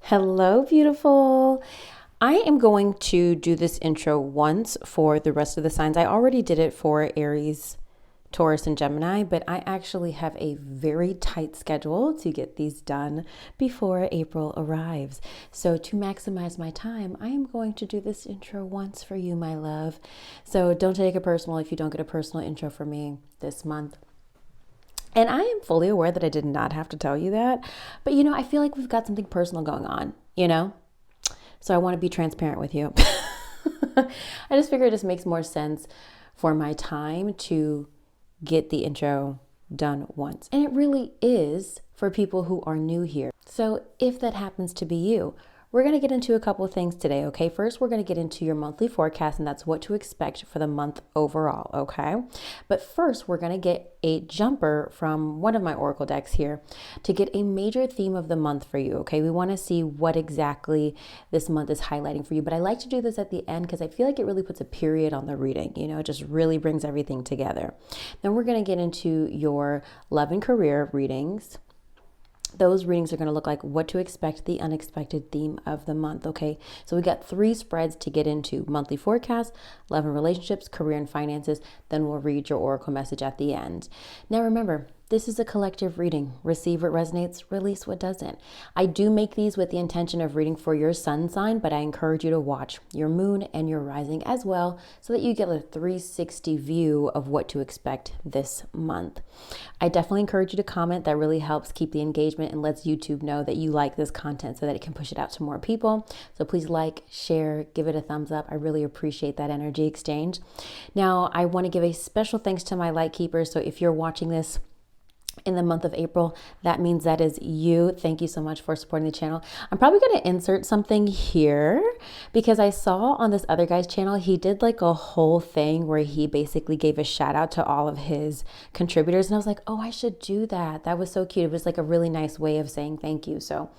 Hello, beautiful. I am going to do this intro once for the rest of the signs. I already did it for Aries, Taurus, and Gemini, but I actually have a very tight schedule to get these done before April arrives. So to maximize my time, I am going to do this intro once for you, my love. So don't take it personal if you don't get a personal intro from me this month. And I am fully aware that I did not have to tell you that. But, I feel like we've got something personal going on. So I want to be transparent with you. I just figure it just makes more sense for my time to get the intro done once. And it really is for people who are new here. So if that happens to be you, we're going to get into a couple of things today, okay? First, we're going to get into your monthly forecast, and that's what to expect for the month overall, okay? But first, we're going to get a jumper from one of my oracle decks here to get a major theme of the month for you, okay? We want to see what exactly this month is highlighting for you, but I like to do this at the end because I feel like it really puts a period on the reading, it just really brings everything together. Then we're going to get into your love and career readings. Those readings are going to look like what to expect, the unexpected theme of the month, okay? So we got 3 spreads to get into: monthly forecast, love and relationships, career and finances. Then we'll read your oracle message at the end. Now remember, this is a collective reading. Receive what resonates, release what doesn't. I do make these with the intention of reading for your sun sign, but I encourage you to watch your moon and your rising as well so that you get a 360 view of what to expect this month. I definitely encourage you to comment. That really helps keep the engagement and lets YouTube know that you like this content so that it can push it out to more people. So please like, share, give it a thumbs up. I really appreciate that energy exchange. Now, I want to give a special thanks to my light keepers. So if you're watching this in the month of April, that means that is you. Thank you so much for supporting the channel. I'm probably going to insert something here because I saw on this other guy's channel, he did like a whole thing where he basically gave a shout out to all of his contributors. And I was like, oh, I should do that. That was so cute. It was like a really nice way of saying thank you. So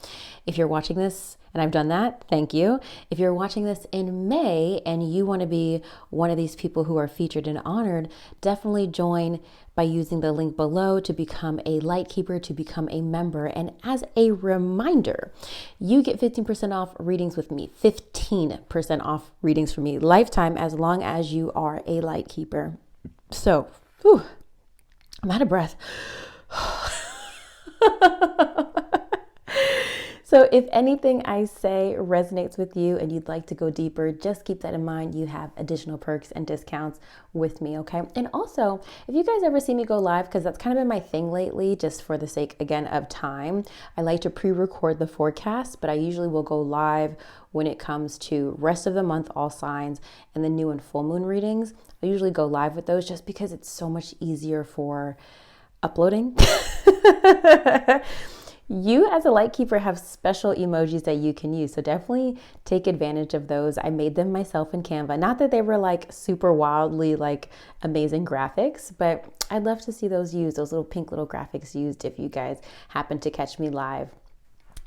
if you're watching this and I've done that, thank you. If you're watching this in May and you want to be one of these people who are featured and honored, definitely join by using the link below to become a light keeper, to become a member. And as a reminder, you get 15% off readings with me, 15% off readings for me, lifetime, as long as you are a light keeper. So, I'm out of breath. So if anything I say resonates with you and you'd like to go deeper, just keep that in mind. You have additional perks and discounts with me, okay? And also, if you guys ever see me go live, because that's kind of been my thing lately, just for the sake, again, of time, I like to pre-record the forecast, but I usually will go live when it comes to rest of the month, all signs, and the new and full moon readings. I usually go live with those just because it's so much easier for uploading. You as a light keeper have special emojis that you can use. So definitely take advantage of those. I made them myself in Canva. Not that they were like super wildly like amazing graphics, but I'd love to see those used, those little pink little graphics used if you guys happen to catch me live.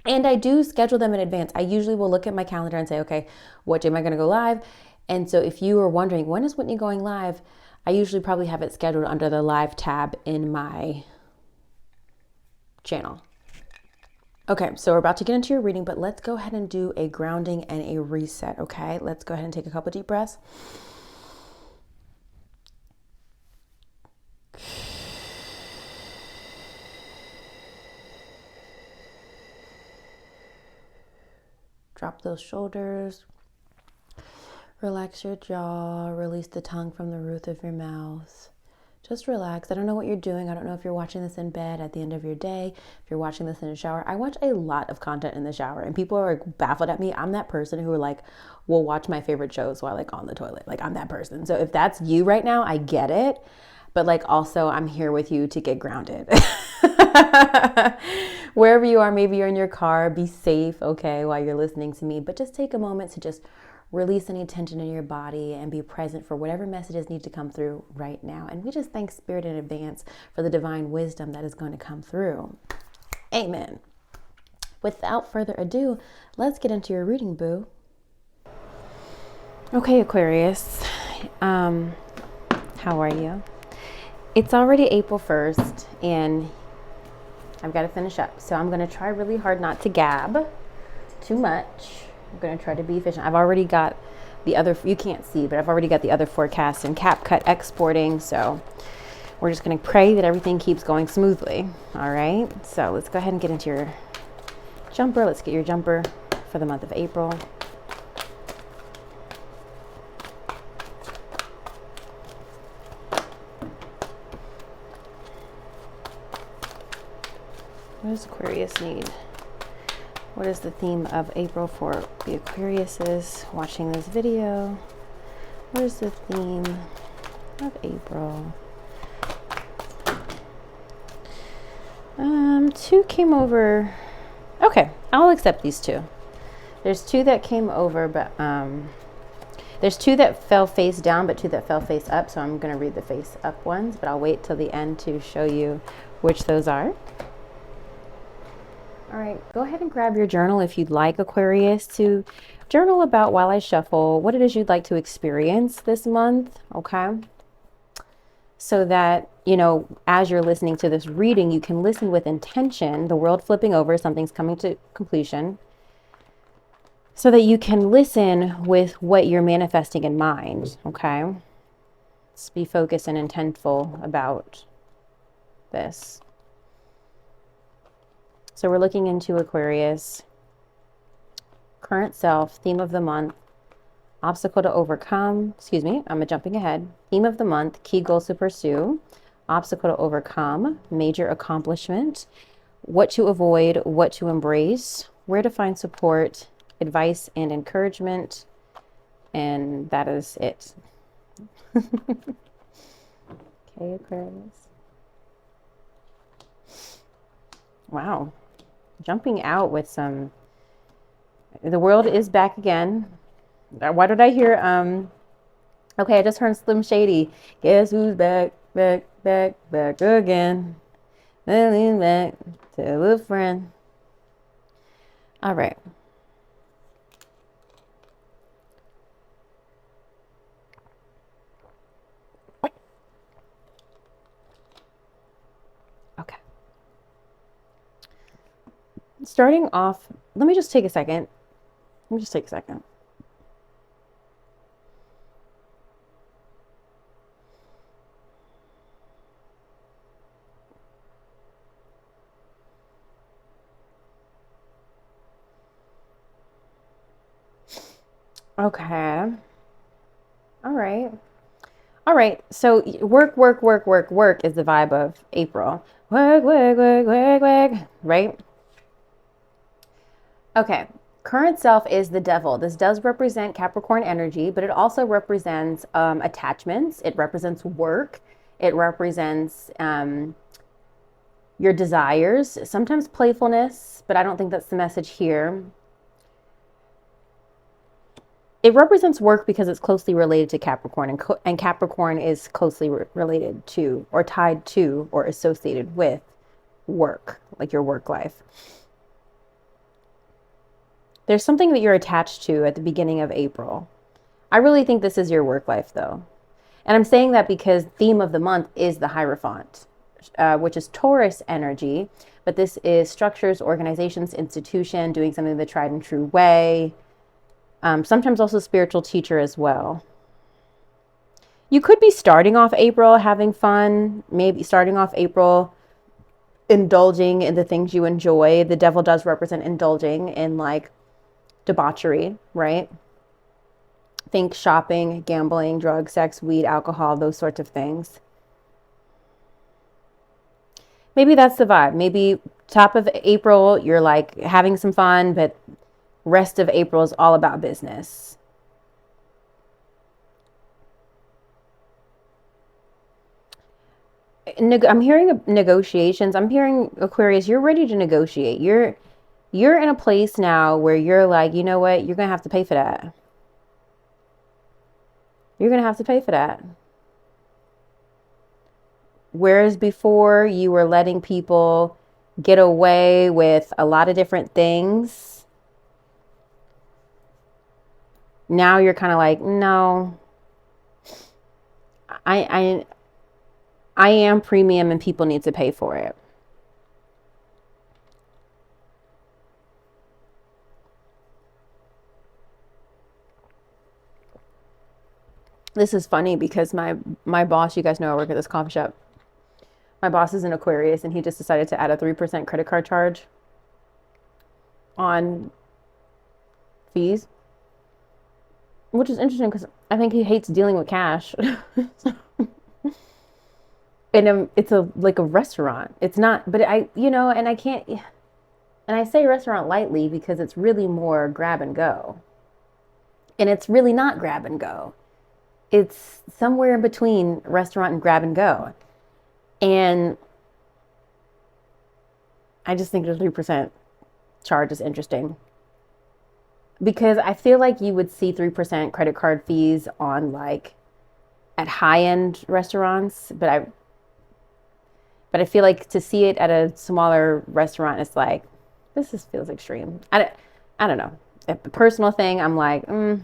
And I do schedule them in advance. I usually will look at my calendar and say, okay, what day am I going to go live? And so if you are wondering, when is Whitney going live? I usually probably have it scheduled under the live tab in my channel. Okay, so we're about to get into your reading, but let's go ahead and do a grounding and a reset, okay? Let's go ahead and take a couple deep breaths. Drop those shoulders. Relax your jaw. Release the tongue from the roof of your mouth. Just relax. I don't know what you're doing. I don't know if you're watching this in bed at the end of your day, if you're watching this in a shower. I watch a lot of content in the shower and people are like baffled at me. I'm that person who like will watch my favorite shows while like on the toilet. Like I'm that person. So if that's you right now, I get it. But like also I'm here with you to get grounded. Wherever you are, maybe you're in your car, be safe, okay, while you're listening to me. But just take a moment to just release any tension in your body and be present for whatever messages need to come through right now. And we just thank Spirit in advance for the divine wisdom that is going to come through. Amen. Without further ado, let's get into your reading, boo. Okay, Aquarius. How are you? It's already April 1st and I've got to finish up. So I'm going to try really hard not to gab. too much. I'm going to try to be efficient. I've already got the other, you can't see, but I've already got the other forecasts and CapCut exporting. So we're just going to pray that everything keeps going smoothly. All right. So let's go ahead and get into your jumper. Let's get your jumper for the month of April. What does Aquarius need? What is the theme of April for the Aquariuses watching this video? What is the theme of April? Two came over. Okay, I'll accept these two. There's two that came over, but there's two that fell face down, but two that fell face up. So I'm going to read the face up ones, but I'll wait till the end to show you which those are. All right, go ahead and grab your journal if you'd like, Aquarius, to journal about while I shuffle what it is you'd like to experience this month, okay? So that, you know, as you're listening to this reading, you can listen with intention, the world flipping over, something's coming to completion, so that you can listen with what you're manifesting in mind, okay? Let's be focused and intentful about this. So we're looking into Aquarius, current self, theme of the month, obstacle to overcome, I'm jumping ahead. Theme of the month, key goals to pursue, obstacle to overcome, major accomplishment, what to avoid, what to embrace, where to find support, advice and encouragement, and that is it. Okay, Aquarius. Wow. Jumping out with some, the world is back again. Why did I hear, okay, I just heard Slim Shady. Guess who's back again. Lean back, tell a friend. All right. Okay. Starting off, let me just take a second. Okay. All right. All right. So work is the vibe of April. Work, right? Okay. Current self is the devil. This does represent Capricorn energy, but it also represents attachments. It represents work. It represents your desires, sometimes playfulness, but I don't think that's the message here. It represents work because it's closely related to Capricorn, and Capricorn is closely related to, or tied to, or associated with work, like your work life. There's something that you're attached to at the beginning of April. I really think this is your work life, though. And I'm saying that because theme of the month is the Hierophant, which is Taurus energy, but this is structures, organizations, institution, doing something the tried and true way. Sometimes also spiritual teacher as well. You could be starting off April having fun, maybe starting off April indulging in the things you enjoy. The devil does represent indulging in like debauchery, right? Think shopping, gambling, drugs, sex, weed, alcohol, those sorts of things. Maybe that's the vibe. Maybe top of April, you're like having some fun, but rest of April is all about business. I'm hearing negotiations. I'm hearing, Aquarius, you're ready to negotiate. You're in a place now where you're like, you know what? You're going to have to pay for that. You're going to have to pay for that. Whereas before you were letting people get away with a lot of different things, now you're kind of like, no, I am premium and people need to pay for it. This is funny because my boss, you guys know I work at this coffee shop. My boss is an Aquarius, and he just decided to add a 3% credit card charge on fees, which is interesting because I think he hates dealing with cash. And it's like a restaurant. It's not, but and I can't, and I say restaurant lightly because it's really more grab and go. And it's really not grab and go. It's somewhere in between restaurant and grab and go. And I just think the 3% charge is interesting. Because I feel like you would see 3% credit card fees on like at high-end restaurants, but I feel like to see it at a smaller restaurant, it's like, feels extreme. I don't know. If the personal thing, I'm like, I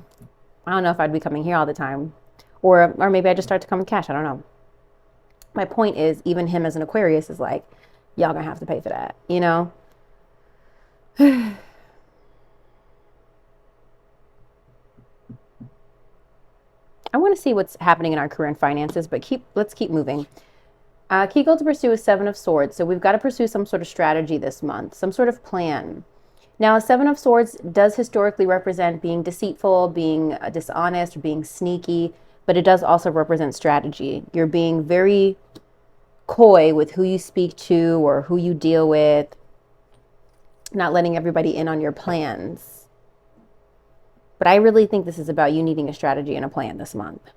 don't know if I'd be coming here all the time. Or maybe I just start to come in cash. I don't know. My point is, even him as an Aquarius is like, y'all gonna have to pay for that, you know? I want to see what's happening in our career and finances, but let's keep moving. Key goal to pursue is 7 of Swords. So we've got to pursue some sort of strategy this month, some sort of plan. Now, 7 of Swords does historically represent being deceitful, being dishonest, or being sneaky, but it does also represent strategy. You're being very coy with who you speak to or who you deal with, not letting everybody in on your plans. But I really think this is about you needing a strategy and a plan this month.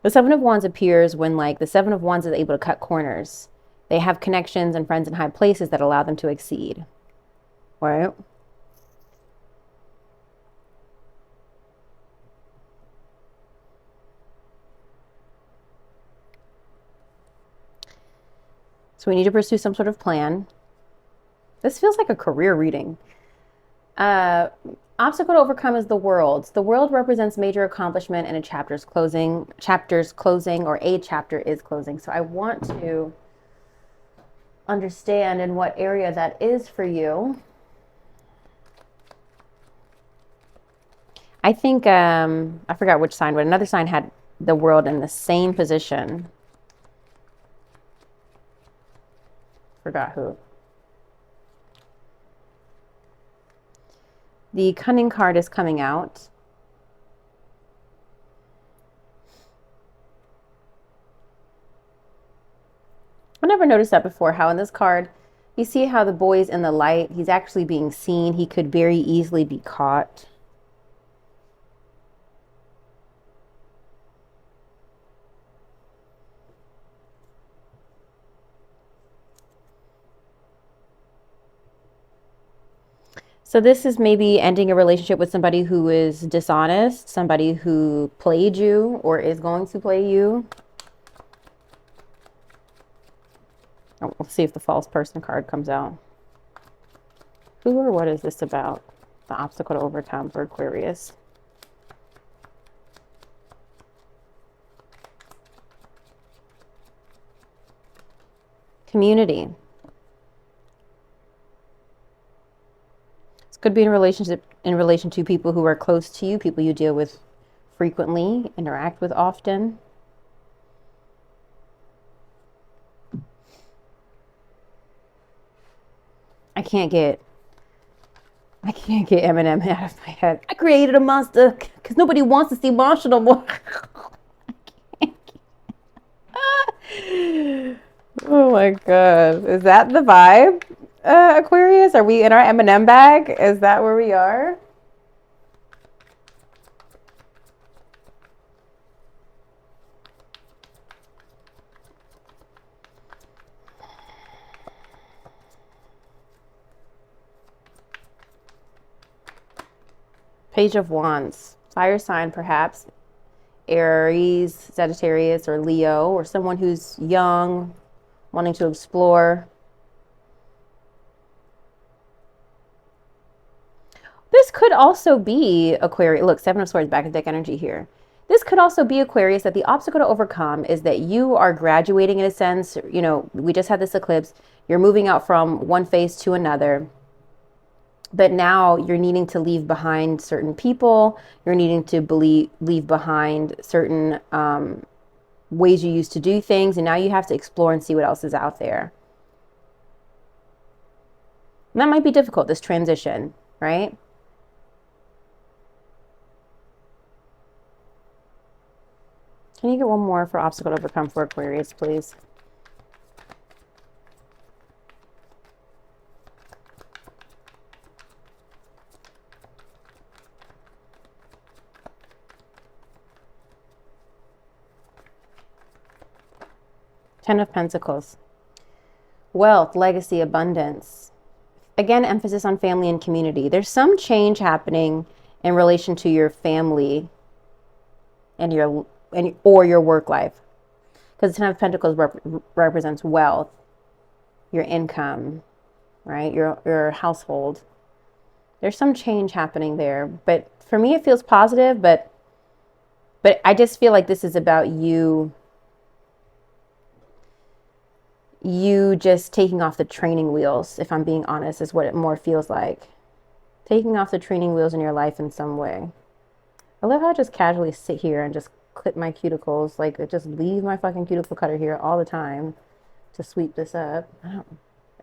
The 7 of Wands appears when the 7 of Wands is able to cut corners. They have connections and friends in high places that allow them to exceed. Right? So we need to pursue some sort of plan. This feels like a career reading. Obstacle to overcome is the World. The World represents major accomplishment and a chapter's closing. Or a chapter is closing. So I want to understand in what area that is for you. I think, I forgot which sign, but another sign had the World in the same position. Forgot who. The Cunning card is coming out. I never noticed that before, how in this card, you see how the boy is in the light. He's actually being seen. He could very easily be caught. So this is maybe ending a relationship with somebody who is dishonest, somebody who played you or is going to play you. Oh, we'll see if the false person card comes out. Who or what is this about? The obstacle to overcome for Aquarius. Community. Could be in relation to people who are close to you, people you deal with frequently, interact with often. I can't get Eminem out of my head. I created a monster because nobody wants to see Marshall no more. Oh my God. Is that the vibe? Aquarius, are we in our Eminem bag? Is that where we are? Page of Wands. Fire sign, perhaps. Aries, Sagittarius, or Leo, or someone who's young, wanting to explore. This could also be Aquarius. Look, 7 of Swords, back in deck energy here. This could also be Aquarius, that the obstacle to overcome is that you are graduating in a sense. You know, we just had this eclipse. You're moving out from one phase to another. But now you're needing to leave behind certain people. You're needing to leave behind certain ways you used to do things. And now you have to explore and see what else is out there. And that might be difficult, this transition, right? Can you get one more for obstacle to overcome for Aquarius, please? Ten of Pentacles. Wealth, legacy, abundance. Again, emphasis on family and community. There's some change happening in relation to your family and or your work life. Because the Ten of Pentacles represents wealth, your income, right? Your household. There's some change happening there. But for me, it feels positive, but I just feel like this is about you just taking off the training wheels, if I'm being honest, is what it more feels like. Taking off the training wheels in your life in some way. I love how I just casually sit here and just clip my cuticles. Like, I just leave my fucking cuticle cutter here all the time to sweep this up.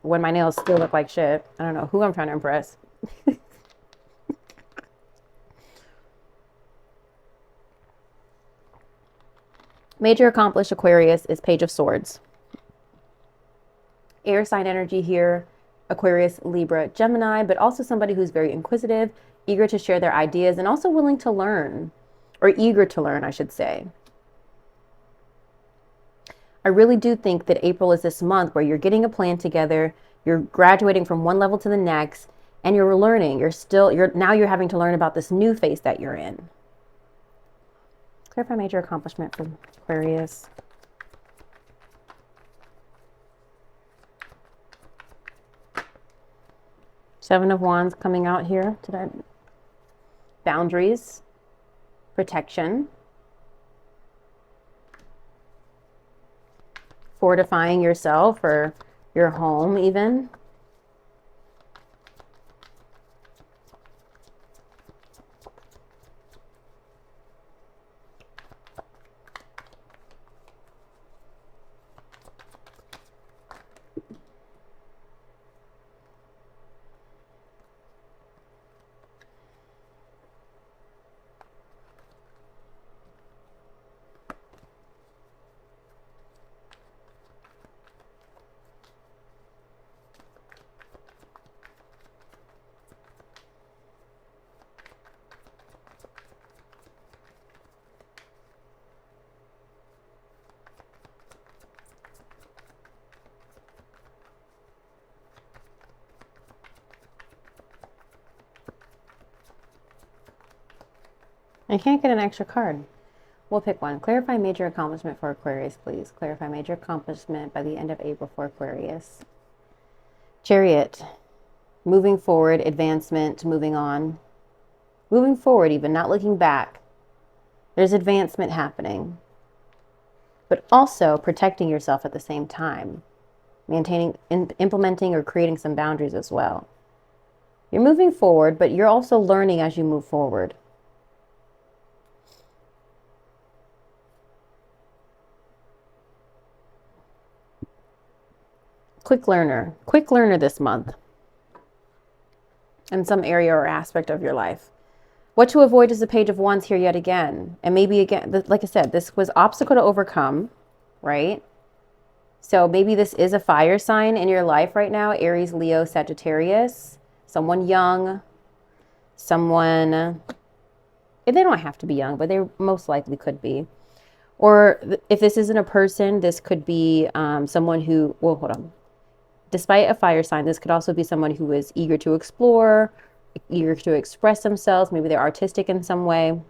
When my nails still look like shit. I don't know who I'm trying to impress. Major accomplished Aquarius is Page of Swords. Air sign energy here, Aquarius, Libra, Gemini, but also somebody who's very inquisitive, eager to share their ideas, and also willing to learn, or eager to learn, I should say. I really do think that April is this month where you're getting a plan together, you're graduating from one level to the next, and you're learning. Now you're having to learn about this new phase that you're in. Clarify major accomplishment for Aquarius. Seven of Wands coming out here today. Boundaries, protection, fortifying yourself or your home even. I can't get an extra card. We'll pick one. Clarify major accomplishment for Aquarius, please. Clarify major accomplishment by the end of April for Aquarius. Chariot. Moving forward, advancement, moving on. Moving forward even, not looking back. There's advancement happening. But also protecting yourself at the same time. Maintaining, implementing or creating some boundaries as well. You're moving forward, but you're also learning as you move forward. Quick learner this month in some area or aspect of your life. What to avoid is the Page of Wands here yet again. And maybe again, like I said, this was obstacle to overcome, right? So maybe this is a fire sign in your life right now. Aries, Leo, Sagittarius, someone young, someone, they don't have to be young, but they most likely could be. Or if this isn't a person, this could be someone who, well, hold on. Despite a fire sign, this could also be someone who is eager to explore, eager to express themselves. Maybe they're artistic in some way.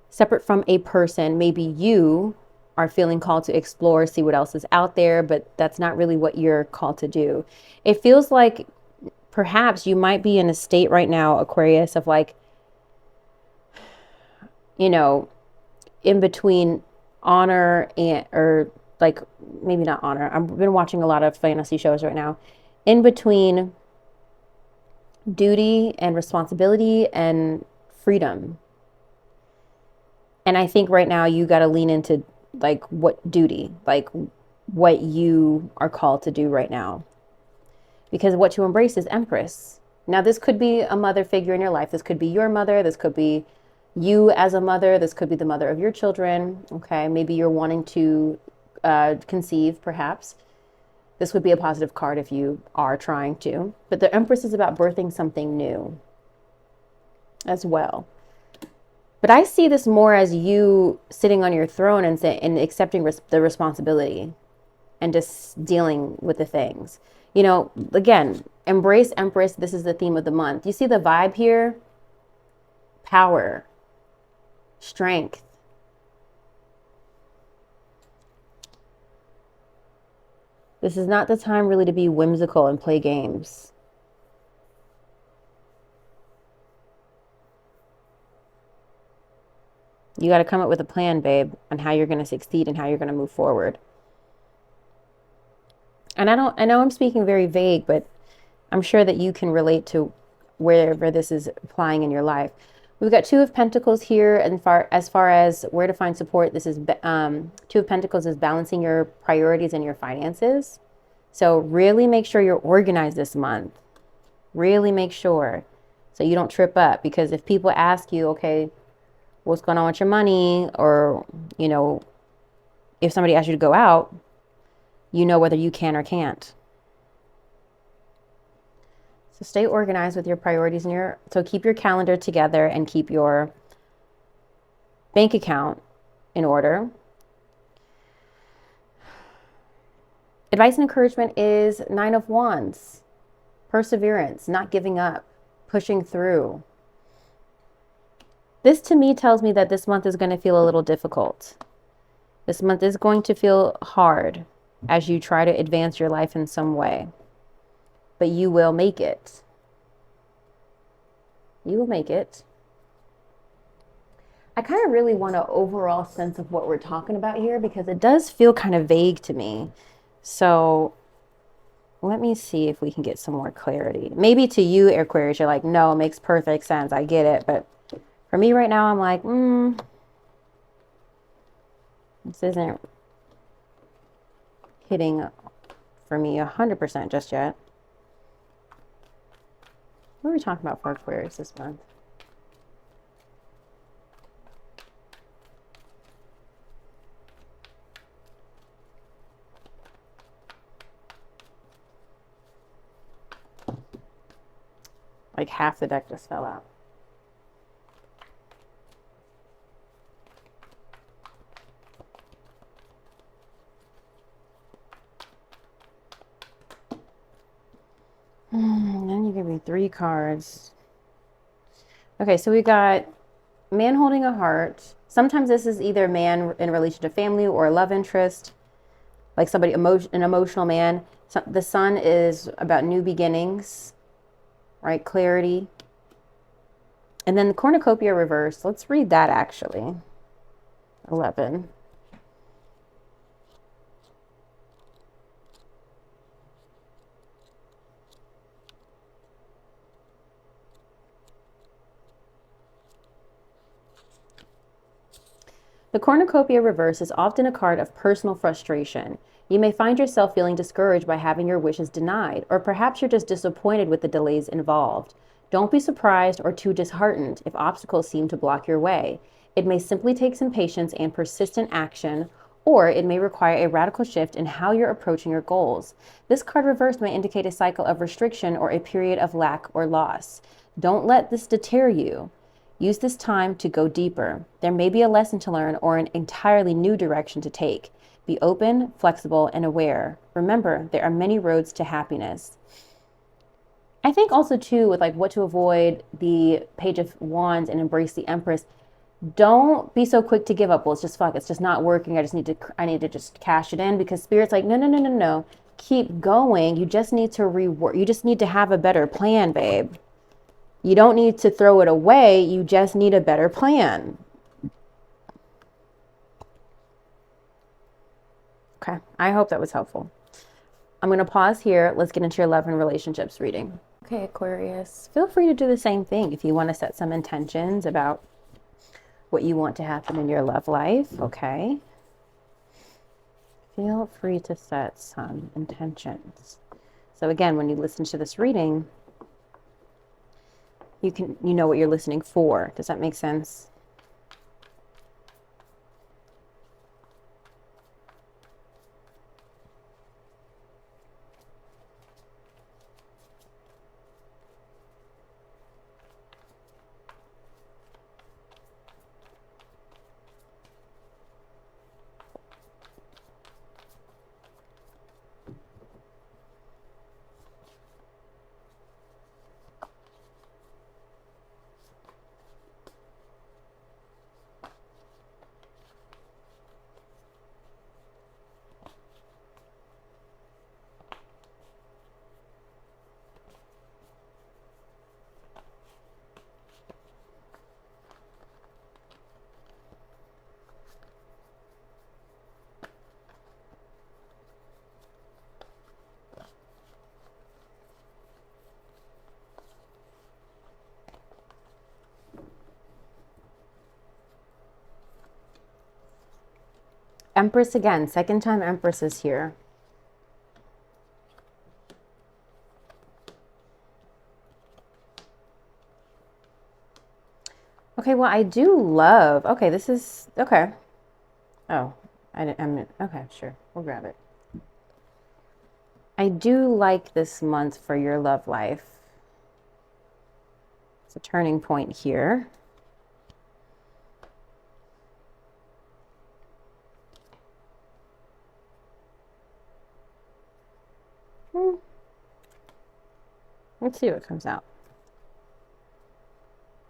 Separate from a person, maybe you are feeling called to explore, see what else is out there, but that's not really what you're called to do. It feels like perhaps you might be in a state right now, Aquarius, of like, you know, in between honor and, or like maybe not honor. I've been watching a lot of fantasy shows right now. In between duty and responsibility and freedom. And I think right now you got to lean into like what duty, like what you are called to do right now. Because what to embrace is Empress. Now, this could be a mother figure in your life. This could be your mother. This could be you as a mother. This could be the mother of your children. Okay. Maybe you're wanting to conceive, perhaps. This would be a positive card if you are trying to. But the Empress is about birthing something new as well. But I see this more as you sitting on your throne and accepting the responsibility and just dealing with the things. You know, again, embrace Empress. This is the theme of the month. You see the vibe here? Power, strength. This is not the time really to be whimsical and play games. You got to come up with a plan, babe, on how you're going to succeed and how you're going to move forward. And I know I'm speaking very vague, but I'm sure that you can relate to wherever this is applying in your life. We've got Two of Pentacles here, and as far as where to find support, this is Two of Pentacles is balancing your priorities and your finances. So really make sure you're organized this month. Really make sure so you don't trip up, because if people ask you, okay, what's going on with your money, or, you know, if somebody asks you to go out, you know whether you can or can't. So stay organized with your priorities and so keep your calendar together and keep your bank account in order. Advice and encouragement is 9 of Wands. Perseverance, not giving up, pushing through. This to me tells me that this month is going to feel a little difficult. This month is going to feel hard as you try to advance your life in some way. But you will make it. You will make it. I kind of really want an overall sense of what we're talking about here, because it does feel kind of vague to me. So let me see if we can get some more clarity. Maybe to you, Aquarius, you're like, no, it makes perfect sense. I get it. But for me right now, I'm like, this isn't hitting for me 100% just yet. What are we talking about for Aquarius this month? Like half the deck just fell out. Then you give me 3 cards. Okay, so we got man holding a heart. Sometimes this is either man in relation to family or a love interest, like somebody an emotional man. So the Sun is about new beginnings, right? Clarity. And then the cornucopia reverse. Let's read that actually. 11. The cornucopia reverse is often a card of personal frustration. You may find yourself feeling discouraged by having your wishes denied, or perhaps you're just disappointed with the delays involved. Don't be surprised or too disheartened if obstacles seem to block your way. It may simply take some patience and persistent action, or it may require a radical shift in how you're approaching your goals. This card reversed may indicate a cycle of restriction or a period of lack or loss. Don't let this deter you. Use this time to go deeper. There may be a lesson to learn or an entirely new direction to take. Be open, flexible, and aware. Remember, there are many roads to happiness. I think also too, with like what to avoid, the Page of Wands and embrace the Empress. Don't be so quick to give up. Well, it's just fuck. It's just not working. I need to just cash it in, because Spirit's like, no. Keep going. You just need to rework. You just need to have a better plan, babe. You don't need to throw it away. You just need a better plan. Okay, I hope that was helpful. I'm going to pause here. Let's get into your love and relationships reading. Okay, Aquarius, feel free to do the same thing if you want to set some intentions about what you want to happen in your love life, okay? Feel free to set some intentions. So again, when you listen to this reading, you know what you're listening for. Does that make sense? Empress again, second time Empress is here. Okay, well, I do love, okay, this is, okay. Oh, okay, sure, we'll grab it. I do like this month for your love life. It's a turning point here. Let's see what comes out.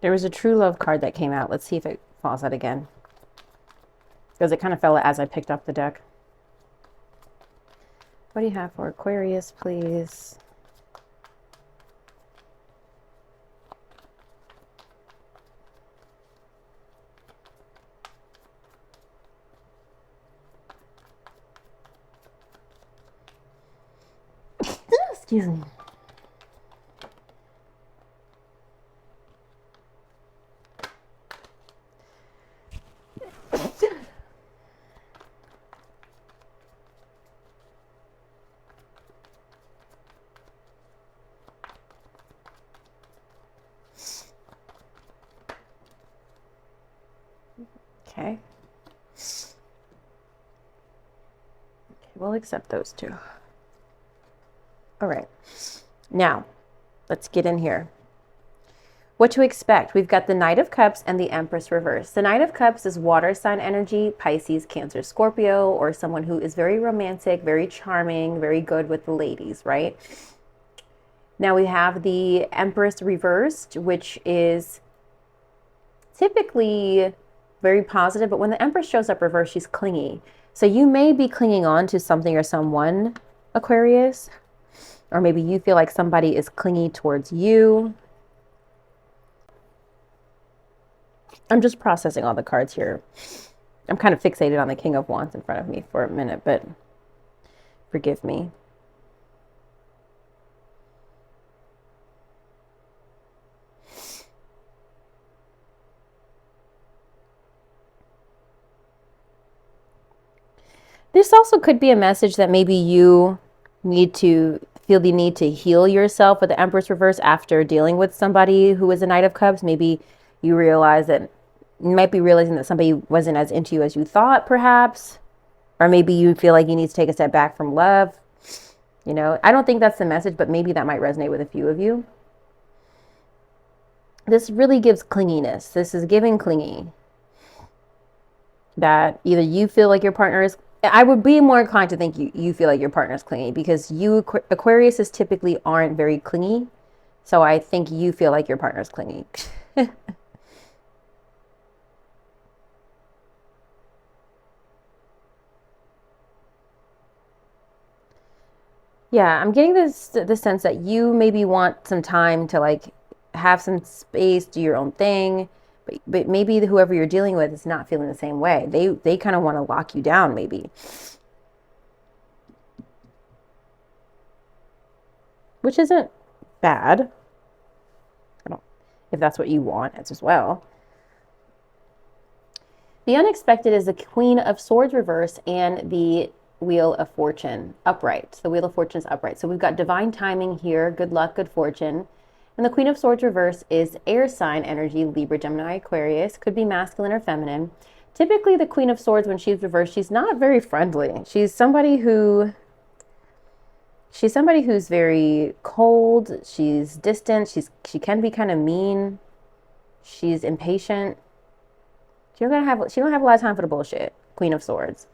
There was a true love card that came out. Let's see if it falls out again. Because it kind of fell as I picked up the deck. What do you have for Aquarius, please? Excuse me. Okay. We'll accept those two. All right. Now, let's get in here. What to expect? We've got the Knight of Cups and the Empress reverse. The Knight of Cups is water sign energy, Pisces, Cancer, Scorpio, or someone who is very romantic, very charming, very good with the ladies, right? Now we have the Empress reversed, which is typically very positive, but when the Empress shows up reversed, she's clingy. So you may be clinging on to something or someone, Aquarius, or maybe you feel like somebody is clingy towards you. I'm just processing all the cards here. I'm kind of fixated on the King of Wands in front of me for a minute, but forgive me. This also could be a message that maybe you need to feel the need to heal yourself with the Empress reverse after dealing with somebody who is a Knight of Cups. Maybe you realize that you might be realizing that somebody wasn't as into you as you thought, perhaps. Or maybe you feel like you need to take a step back from love. You know, I don't think that's the message, but maybe that might resonate with a few of you. This really gives clinginess. This is giving clingy. That either you feel like your partner is, I would be more inclined to think you feel like your partner's clingy, because you, Aquariuses, typically aren't very clingy. So I think you feel like your partner's clingy. Yeah, I'm getting the sense that you maybe want some time to like have some space, do your own thing, but maybe whoever you're dealing with is not feeling the same way. They kind of want to lock you down, maybe. Which isn't bad. I don't, if that's what you want as well. The unexpected is the Queen of Swords reverse and the Wheel of Fortune upright. The Wheel of Fortune is upright. So we've got divine timing here, good luck, good fortune. And the Queen of Swords reverse is air sign energy, Libra, Gemini, Aquarius. Could be masculine or feminine. Typically the Queen of Swords, when she's reversed, she's not very friendly. She's somebody who's very cold. She's distant. She can be kind of mean. She's impatient. She don't have a lot of time for the bullshit. Queen of Swords.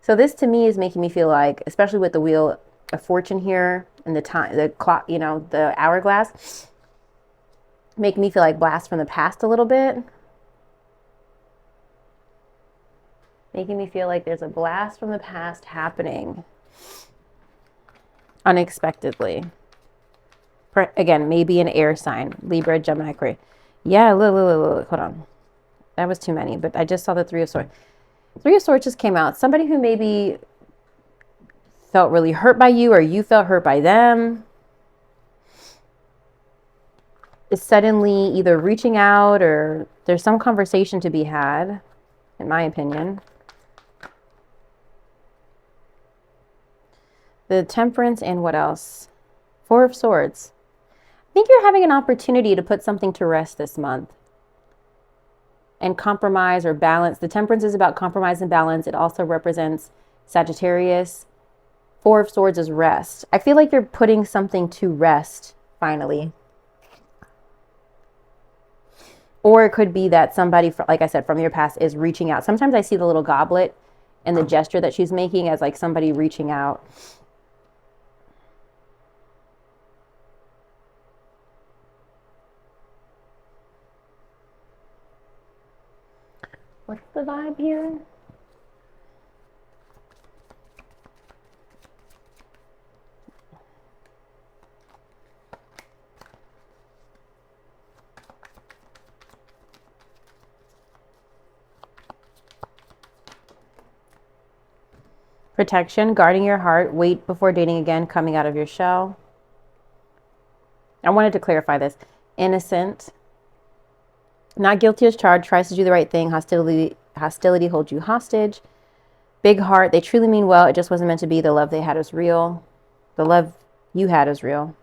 So this to me is making me feel like, especially with the Wheel of Fortune here and the clock, the hourglass, make me feel like blast from the past a little bit. Making me feel like there's a blast from the past happening unexpectedly. Again, maybe an air sign, Libra, Gemini, Aquarius. Yeah, look, hold on. That was too many, but I just saw the Three of Swords. Three of Swords just came out. Somebody who maybe felt really hurt by you or you felt hurt by them is suddenly either reaching out or there's some conversation to be had, in my opinion. The Temperance and what else? Four of Swords. I think you're having an opportunity to put something to rest this month. And compromise or balance. The Temperance is about compromise and balance. It also represents Sagittarius. Four of Swords is rest. I feel like you're putting something to rest, finally. Or it could be that somebody, like I said, from your past is reaching out. Sometimes I see the little goblet and the gesture that she's making as like somebody reaching out. What's the vibe here? Protection, guarding your heart, wait before dating again, coming out of your shell. I wanted to clarify this. Innocent. Not guilty as charged, tries to do the right thing. Hostility holds you hostage. Big heart, they truly mean well. It just wasn't meant to be. The love they had was real. The love you had is real.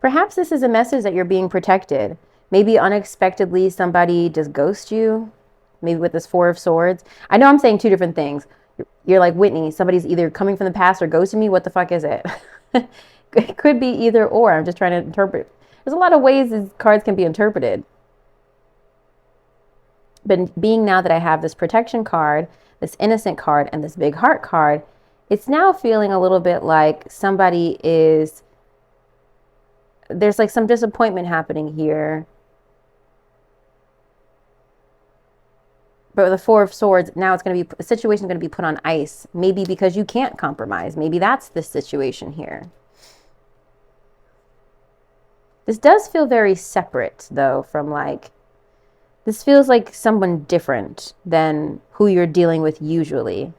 Perhaps this is a message that you're being protected. Maybe unexpectedly somebody just ghosts you. Maybe with this Four of Swords. I know I'm saying two different things. You're like, Whitney, somebody's either coming from the past or ghosting me. What the fuck is it? It could be either or. I'm just trying to interpret. There's a lot of ways these cards can be interpreted. But being now that I have this protection card, this innocent card, and this big heart card, it's now feeling a little bit like there's like some disappointment happening here. But with the Four of Swords, now it's going to be, a situation is going to be put on ice. Maybe because you can't compromise. Maybe that's the situation here. This does feel very separate, though, from like, this feels like someone different than who you're dealing with usually.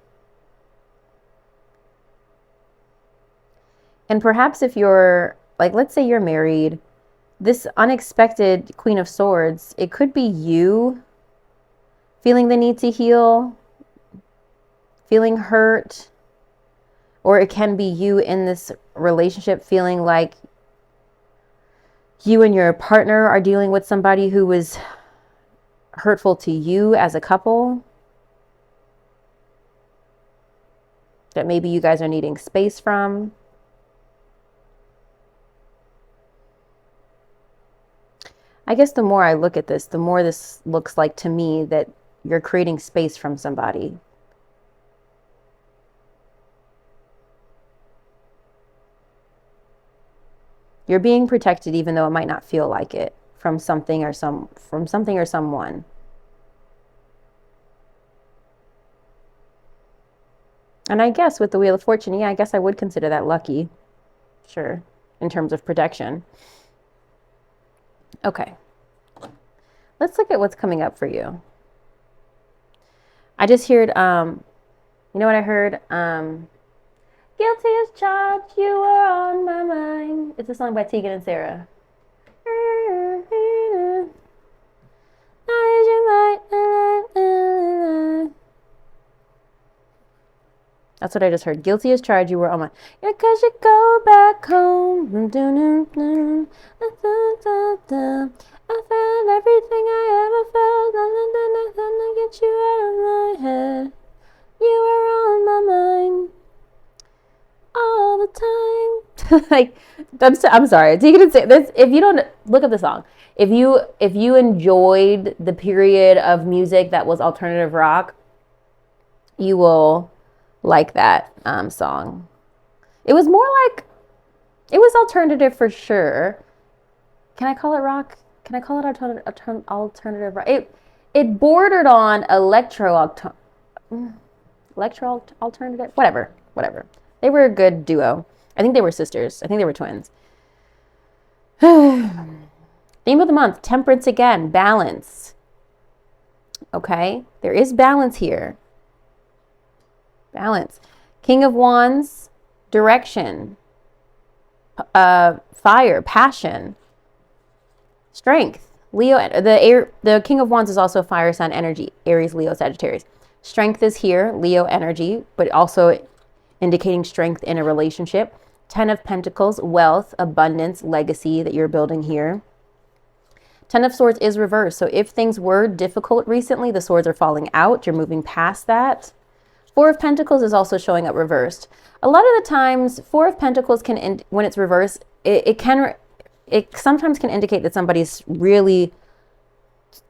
And perhaps if you're, like, let's say you're married, this unexpected Queen of Swords, it could be you feeling the need to heal, feeling hurt, or it can be you in this relationship feeling like you and your partner are dealing with somebody who was hurtful to you as a couple, that maybe you guys are needing space from. I guess the more I look at this, the more this looks like to me that you're creating space from somebody. You're being protected even though it might not feel like it from something or someone. And I guess with the Wheel of Fortune, yeah, I guess I would consider that lucky. Sure, in terms of protection. Okay. Let's look at what's coming up for you. I just heard, you know what I heard? Yeah, Guilty as charged, you were on my mind. It's a song by Tegan and Sarah. That's what I just heard. Guilty as charged, you were on my. Yeah, 'cause you go back home. I found everything I ever felt. Nothing to get you out of my head. You were on my mind all the time. Like, I'm sorry. Tegan and Sarah, this, if you don't look at the song, if you enjoyed the period of music that was alternative rock, you will like that song. It was more like, it was alternative for sure. Can I call it rock? Can I call it alternative rock? It bordered on electro alternative, whatever. They were a good duo. I think they were sisters. I think they were twins. Theme of the month, temperance again, balance. Okay, there is balance here. Balance. King of Wands, direction, fire, passion, strength. Leo, the King of Wands is also fire sign energy, Aries, Leo, Sagittarius. Strength is here, Leo energy, but also indicating strength in a relationship. 10 of Pentacles, wealth, abundance, legacy that you're building here. 10 of Swords is reversed. So if things were difficult recently, the swords are falling out. You're moving past that. 4 of Pentacles is also showing up reversed. A lot of the times, 4 of Pentacles can, when it's reversed, it sometimes can indicate that somebody's really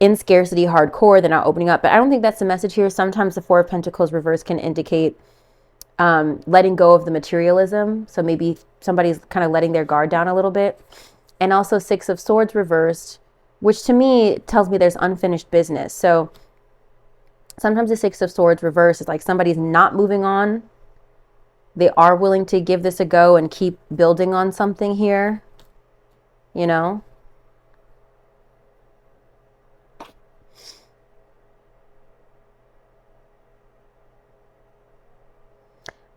in scarcity, hardcore, they're not opening up. But I don't think that's the message here. Sometimes the 4 of Pentacles reversed can indicate letting go of the materialism. So maybe somebody's kind of letting their guard down a little bit. And also 6 of Swords reversed, which to me tells me there's unfinished business. So sometimes the 6 of Swords reverse is like somebody's not moving on. They are willing to give this a go and keep building on something here, you know?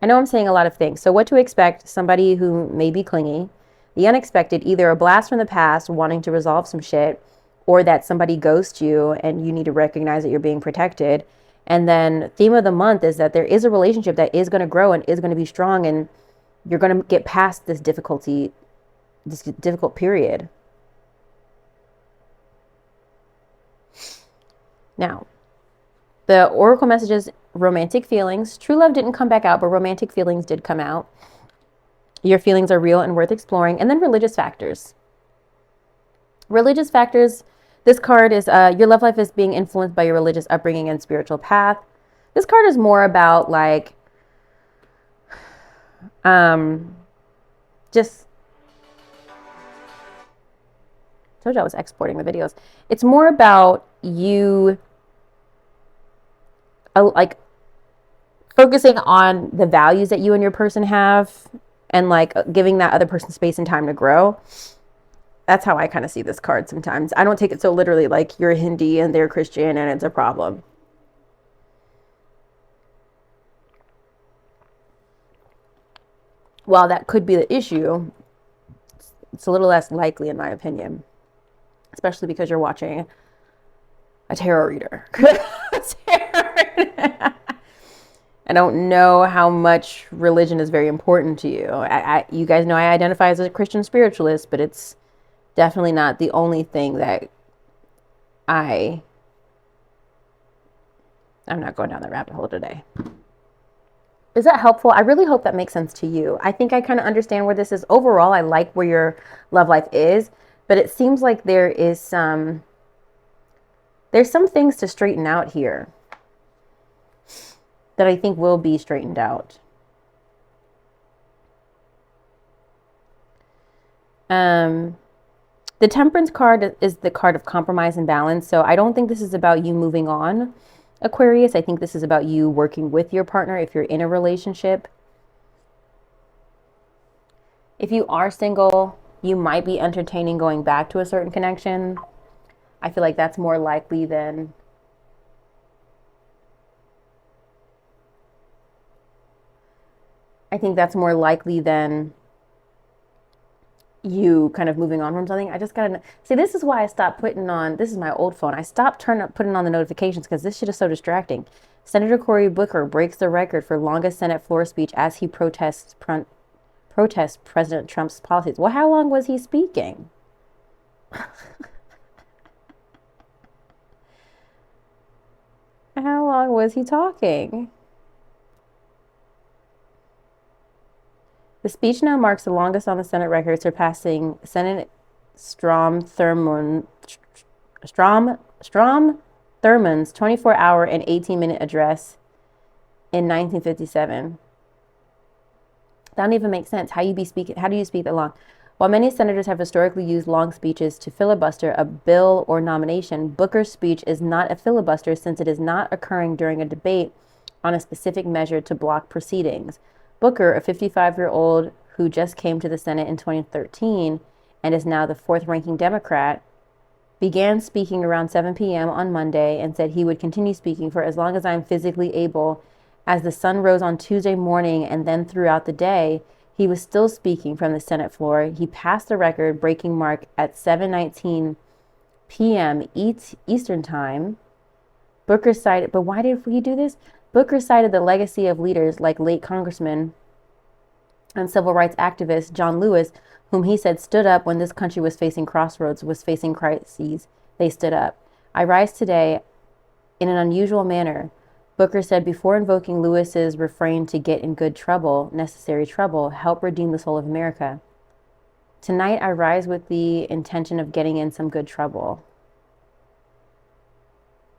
I know I'm saying a lot of things. So what to expect, somebody who may be clingy, the unexpected, either a blast from the past wanting to resolve some shit, or that somebody ghosts you and you need to recognize that you're being protected. And then theme of the month is that there is a relationship that is going to grow and is going to be strong, and you're going to get past this difficult period. Now, the oracle messages, romantic feelings. True love didn't come back out, but romantic feelings did come out. Your feelings are real and worth exploring. And then religious factors. Religious factors. This card is your love life is being influenced by your religious upbringing and spiritual path. This card is more about like just told you I was exporting the videos. It's more about you like focusing on the values that you and your person have, and like giving that other person space and time to grow. That's how I kind of see this card sometimes. I don't take it so literally, like you're Hindi and they're Christian and it's a problem. While that could be the issue, it's a little less likely in my opinion, especially because you're watching a tarot reader. I don't know how much religion is very important to you. You guys know I identify as a Christian spiritualist, but it's definitely not the only thing that I'm not going down that rabbit hole today. Is that helpful? I really hope that makes sense to you. I think I kind of understand where this is. Overall, I like where your love life is, but it seems like there's some things to straighten out here that I think will be straightened out. The Temperance card is the card of compromise and balance. So I don't think this is about you moving on, Aquarius. I think this is about you working with your partner if you're in a relationship. If you are single, you might be entertaining going back to a certain connection. I feel like that's more likely than I think that's more likely than you kind of moving on from something. I just gotta see. This is why I stopped putting on. This is my old phone. I stopped putting on the notifications because this shit is so distracting. Senator Cory Booker breaks the record for longest Senate floor speech as he protests President Trump's policies. Well, how long was he speaking? How long was he talking? The speech now marks the longest on the Senate record, surpassing Senate Strom Thurmond's 24-hour and 18-minute address in 1957. That don't even make sense. How do you speak that long? While many senators have historically used long speeches to filibuster a bill or nomination, Booker's speech is not a filibuster since it is not occurring during a debate on a specific measure to block proceedings. Booker, a 55-year-old who just came to the Senate in 2013 and is now the fourth-ranking Democrat, began speaking around 7 p.m. on Monday and said he would continue speaking for as long as I'm physically able. As the sun rose on Tuesday morning and then throughout the day, he was still speaking from the Senate floor. He passed the record-breaking mark at 7:19 p.m. Eastern Time. Booker cited, but why did he do this? Booker cited the legacy of leaders like late Congressman and civil rights activist John Lewis, whom he said stood up when this country was facing crossroads, was facing crises. They stood up. I rise today in an unusual manner, Booker said before invoking Lewis's refrain to get in good trouble, necessary trouble, help redeem the soul of America. Tonight I rise with the intention of getting in some good trouble.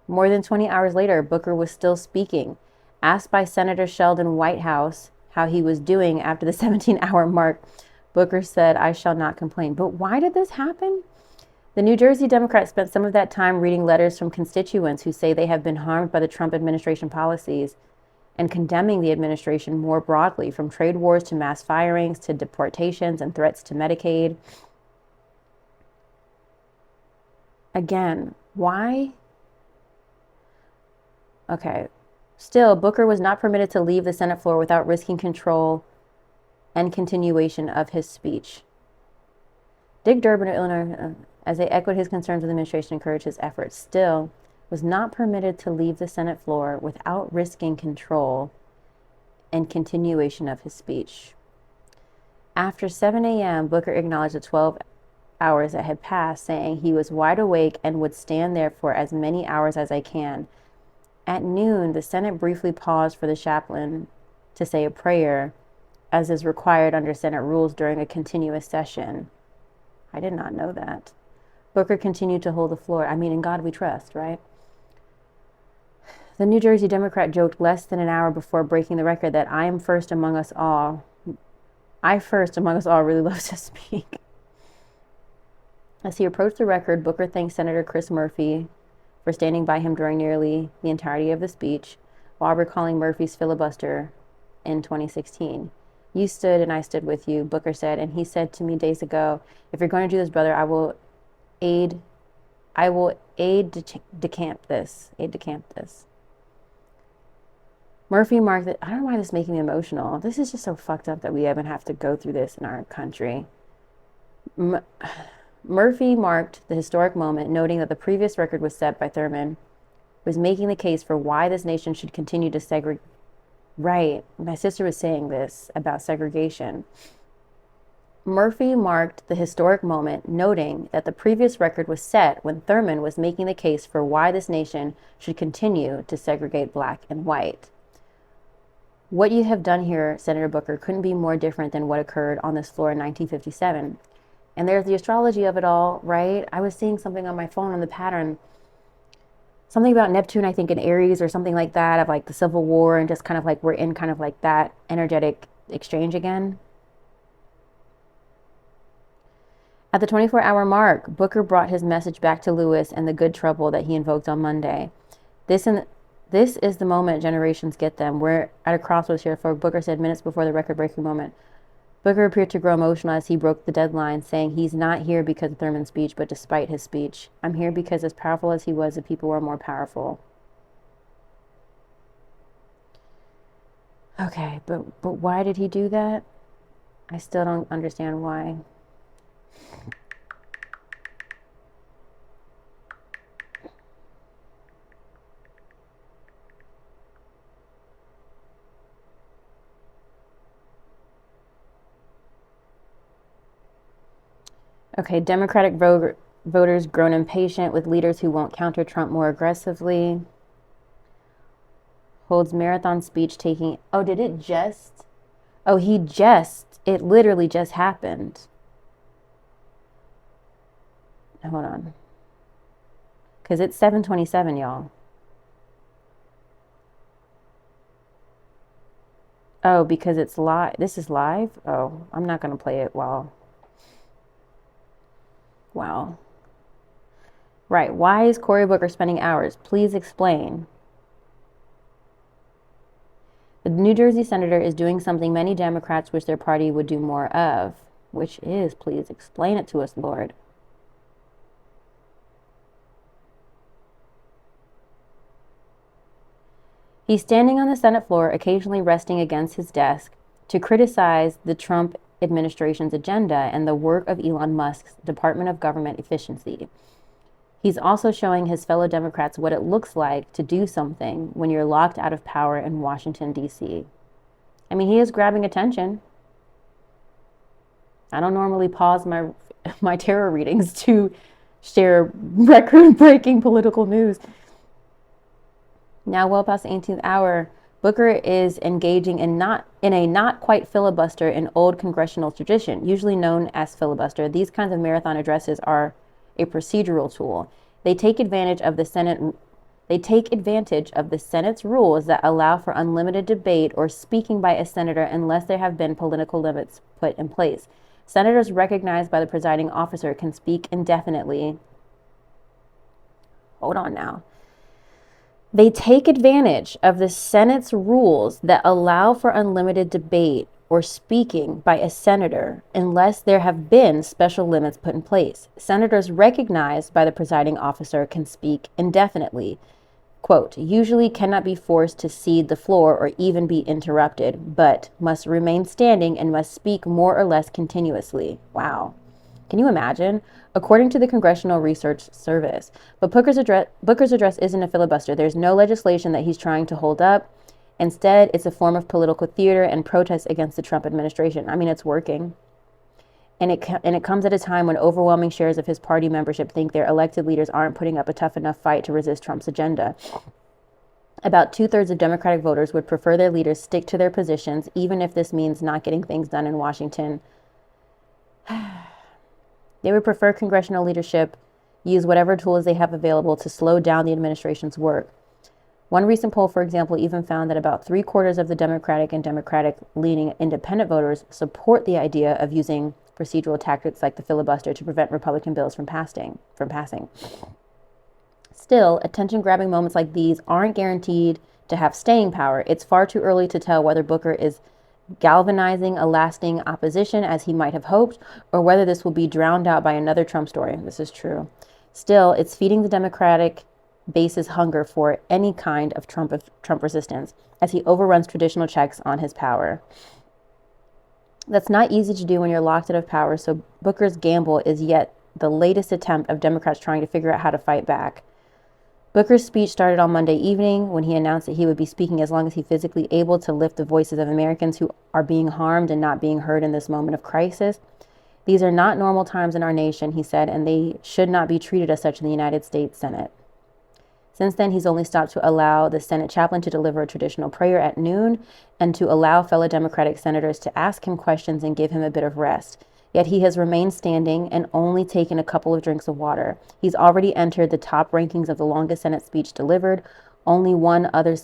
More than 20 hours later, Booker was still speaking. Asked by Senator Sheldon Whitehouse how he was doing after the 17-hour mark, Booker said, I shall not complain. But why did this happen? The New Jersey Democrat spent some of that time reading letters from constituents who say they have been harmed by the Trump administration policies and condemning the administration more broadly, from trade wars to mass firings to deportations and threats to Medicaid. Again, why? Okay. Still, Booker was not permitted to leave the Senate floor without risking control and continuation of his speech. Dick Durbin of Illinois, as they echoed his concerns with the administration, encouraged his efforts. Still, was not permitted to leave the Senate floor without risking control and continuation of his speech. After 7 a.m., Booker acknowledged the 12 hours that had passed, saying he was wide awake and would stand there for as many hours as I can. At noon, the Senate briefly paused for the chaplain to say a prayer, as is required under Senate rules during a continuous session. I did not know that. Booker continued to hold the floor. I mean, in God we trust, right? The New Jersey Democrat joked less than an hour before breaking the record that I first among us all really love to speak. As he approached the record, Booker thanked Senator Chris Murphy for standing by him during nearly the entirety of the speech, while recalling Murphy's filibuster in 2016. You stood and I stood with you, Booker said, and he said to me days ago, if you're going to do this, brother, I will aid decamp this. Murphy marked it. I don't know why this is making me emotional. This is just so fucked up that we even have to go through this in our country. Murphy marked the historic moment, noting that the previous record was set by Thurman, was making the case for why this nation should continue to segregate. Right, my sister was saying this about segregation. Murphy marked the historic moment, noting that the previous record was set when Thurman was making the case for why this nation should continue to segregate black and white. What you have done here, Senator Booker, couldn't be more different than what occurred on this floor in 1957. And there's the astrology of it all, right? I was seeing something on my phone on the pattern, something about Neptune, I think, in Aries or something like that, of like the Civil War, and just kind of like we're in kind of like that energetic exchange again. At the 24-hour mark, Booker brought his message back to Lewis and the good trouble that he invoked on Monday. This is the moment generations get them. We're at a crossroads here, for Booker said minutes before the record-breaking moment. Booker appeared to grow emotional as he broke the deadline, saying he's not here because of Thurman's speech, but despite his speech. I'm here because as powerful as he was, the people were more powerful. Okay, but why did he do that? I still don't understand why. Okay, Democratic voters grown impatient with leaders who won't counter Trump more aggressively. Holds marathon speech taking. Oh, did it just? Oh, it literally just happened. Hold on. Because it's 7:27, y'all. Oh, because it's live. This is live? Oh, I'm not going to play it while. Wow. Right. Why is Cory Booker spending hours? Please explain. The New Jersey senator is doing something many Democrats wish their party would do more of, which is, please explain it to us, Lord. He's standing on the Senate floor, occasionally resting against his desk, to criticize the Trump administration's agenda and the work of Elon Musk's Department of Government Efficiency. He's also showing his fellow Democrats what it looks like to do something when you're locked out of power in Washington, D.C. I mean, he is grabbing attention. I don't normally pause my tarot readings to share record-breaking political news. Now, well past the 18th hour, Booker is engaging in a not quite filibuster in old congressional tradition, usually known as filibuster. These kinds of marathon addresses are a procedural tool. They take advantage of the Senate's rules that allow for unlimited debate or speaking by a senator unless there have been political limits put in place. Senators recognized by the presiding officer can speak indefinitely. Hold on now. They take advantage of the Senate's rules that allow for unlimited debate or speaking by a senator unless there have been special limits put in place. Senators recognized by the presiding officer can speak indefinitely. Quote, usually cannot be forced to cede the floor or even be interrupted, but must remain standing and must speak more or less continuously. Wow. Can you imagine? According to the Congressional Research Service. But Booker's address isn't a filibuster. There's no legislation that he's trying to hold up. Instead, it's a form of political theater and protest against the Trump administration. I mean, it's working. And it comes at a time when overwhelming shares of his party membership think their elected leaders aren't putting up a tough enough fight to resist Trump's agenda. About 2/3 of Democratic voters would prefer their leaders stick to their positions, even if this means not getting things done in Washington. They would prefer congressional leadership use whatever tools they have available to slow down the administration's work. One recent poll, for example, even found that about 3/4 of the Democratic and Democratic-leaning independent voters support the idea of using procedural tactics like the filibuster to prevent Republican bills from passing. Still, attention-grabbing moments like these aren't guaranteed to have staying power. It's far too early to tell whether Booker is galvanizing a lasting opposition as he might have hoped, or whether this will be drowned out by another Trump story. This is true. Still, it's feeding the Democratic base's hunger for any kind of Trump resistance as he overruns traditional checks on his power. That's not easy to do when you're locked out of power, so Booker's gamble is yet the latest attempt of Democrats trying to figure out how to fight back. Booker's speech started on Monday evening when he announced that he would be speaking as long as he's physically able to lift the voices of Americans who are being harmed and not being heard in this moment of crisis. These are not normal times in our nation, he said, and they should not be treated as such in the United States Senate. Since then, he's only stopped to allow the Senate chaplain to deliver a traditional prayer at noon and to allow fellow Democratic senators to ask him questions and give him a bit of rest. Yet he has remained standing and only taken a couple of drinks of water. He's already entered the top rankings of the longest Senate speech delivered. Only one other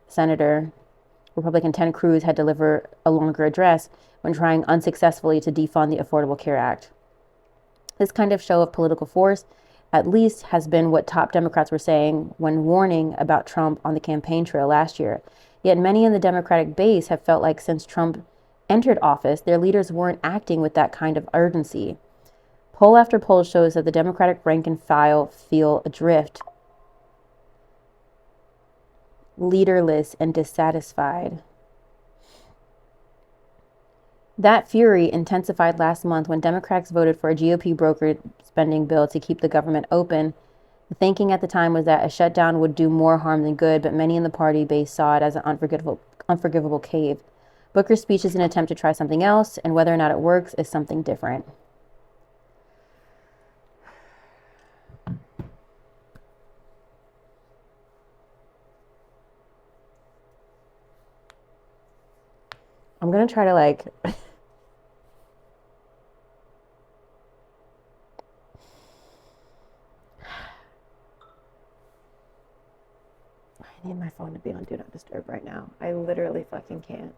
senator, Republican Ted Cruz, had delivered a longer address when trying unsuccessfully to defund the Affordable Care Act. This kind of show of political force, at least, has been what top Democrats were saying when warning about Trump on the campaign trail last year. Yet many in the Democratic base have felt like since Trump entered office, their leaders weren't acting with that kind of urgency. Poll after poll shows that the Democratic rank and file feel adrift, leaderless, and dissatisfied. That fury intensified last month when Democrats voted for a GOP brokered spending bill to keep the government open. The thinking at the time was that a shutdown would do more harm than good, but many in the party base saw it as an unforgivable cave. Booker's speech is an attempt to try something else, and whether or not it works is something different. I'm going to try to like... I need my phone to be on Do Not Disturb right now. I literally fucking can't.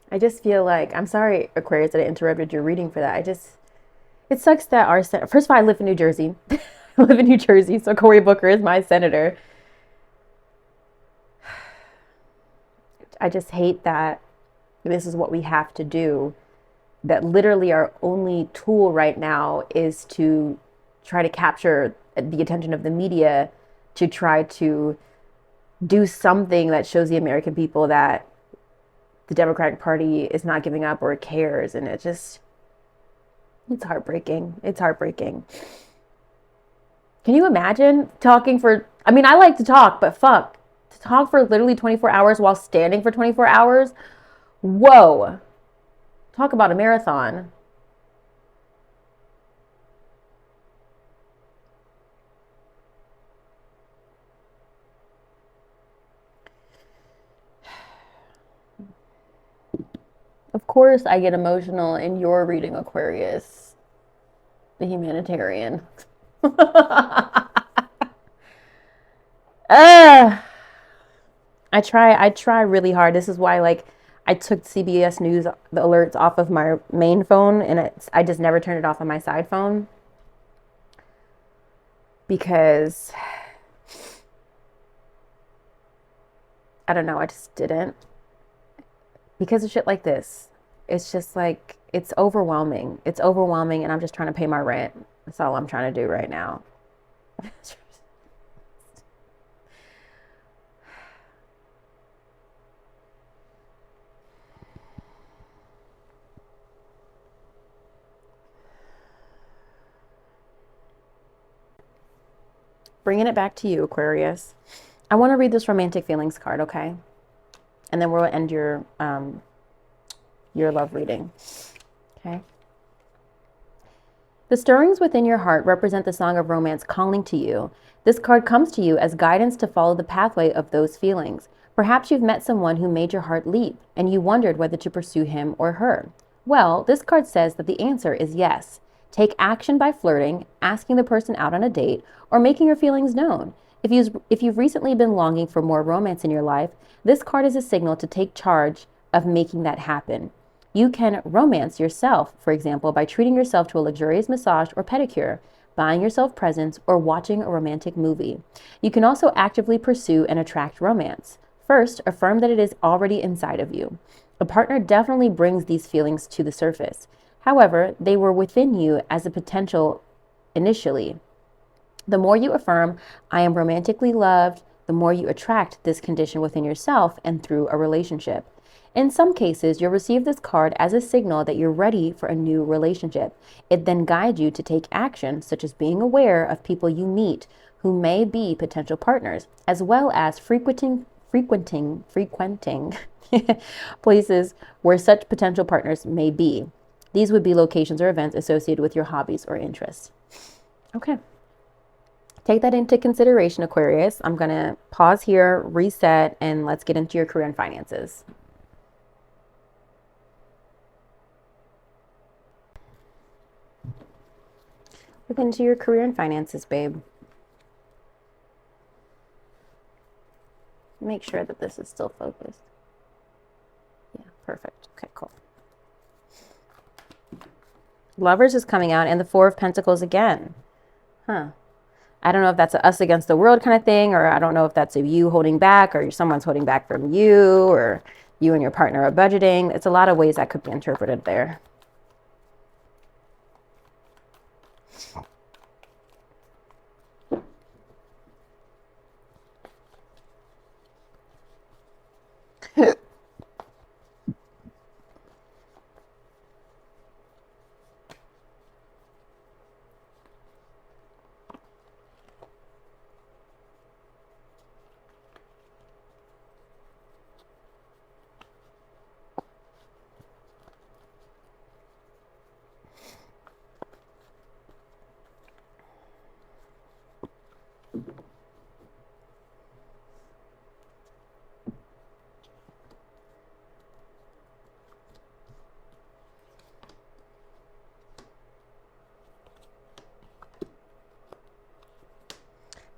I just feel like, I'm sorry, Aquarius, that I interrupted your reading for that. It sucks that first of all, I live in New Jersey. I live in New Jersey, so Cory Booker is my senator. I just hate that this is what we have to do. That literally our only tool right now is to try to capture the attention of the media, to try to do something that shows the American people that the Democratic Party is not giving up or cares. And it's heartbreaking. It's heartbreaking. Can you imagine talking for, I mean, I like to talk, but fuck, to talk for literally 24 hours while standing for 24 hours? Whoa. Talk about a marathon. Of course, I get emotional in your reading, Aquarius, the humanitarian. I try really hard. This is why, like, I took CBS News, the alerts off of my main phone, and I just never turned it off on my side phone. Because, I don't know, I just didn't. Because of shit like this. It's just like, it's overwhelming. It's overwhelming, and I'm just trying to pay my rent. That's all I'm trying to do right now. Bringing it back to you, Aquarius. I want to read this romantic feelings card, okay? And then we'll end your love reading, okay? The stirrings within your heart represent the song of romance calling to you. This card comes to you as guidance to follow the pathway of those feelings. Perhaps you've met someone who made your heart leap, and you wondered whether to pursue him or her. Well, this card says that the answer is yes. Take action by flirting, asking the person out on a date, or making your feelings known. If you've recently been longing for more romance in your life, this card is a signal to take charge of making that happen. You can romance yourself, for example, by treating yourself to a luxurious massage or pedicure, buying yourself presents, or watching a romantic movie. You can also actively pursue and attract romance. First, affirm that it is already inside of you. A partner definitely brings these feelings to the surface. However, they were within you as a potential initially. The more you affirm, I am romantically loved, the more you attract this condition within yourself and through a relationship. In some cases, you'll receive this card as a signal that you're ready for a new relationship. It then guides you to take action, such as being aware of people you meet who may be potential partners, as well as frequenting places where such potential partners may be. These would be locations or events associated with your hobbies or interests. Okay. Take that into consideration, Aquarius. I'm going to pause here, reset, and let's get into your career and finances. Look into your career and finances, babe. Make sure that this is still focused. Yeah, perfect. Okay, cool. Lovers is coming out, and the Four of Pentacles again. Huh. I don't know if that's a us against the world kind of thing, or I don't know if that's a you holding back, or someone's holding back from you, or you and your partner are budgeting. It's a lot of ways that could be interpreted there.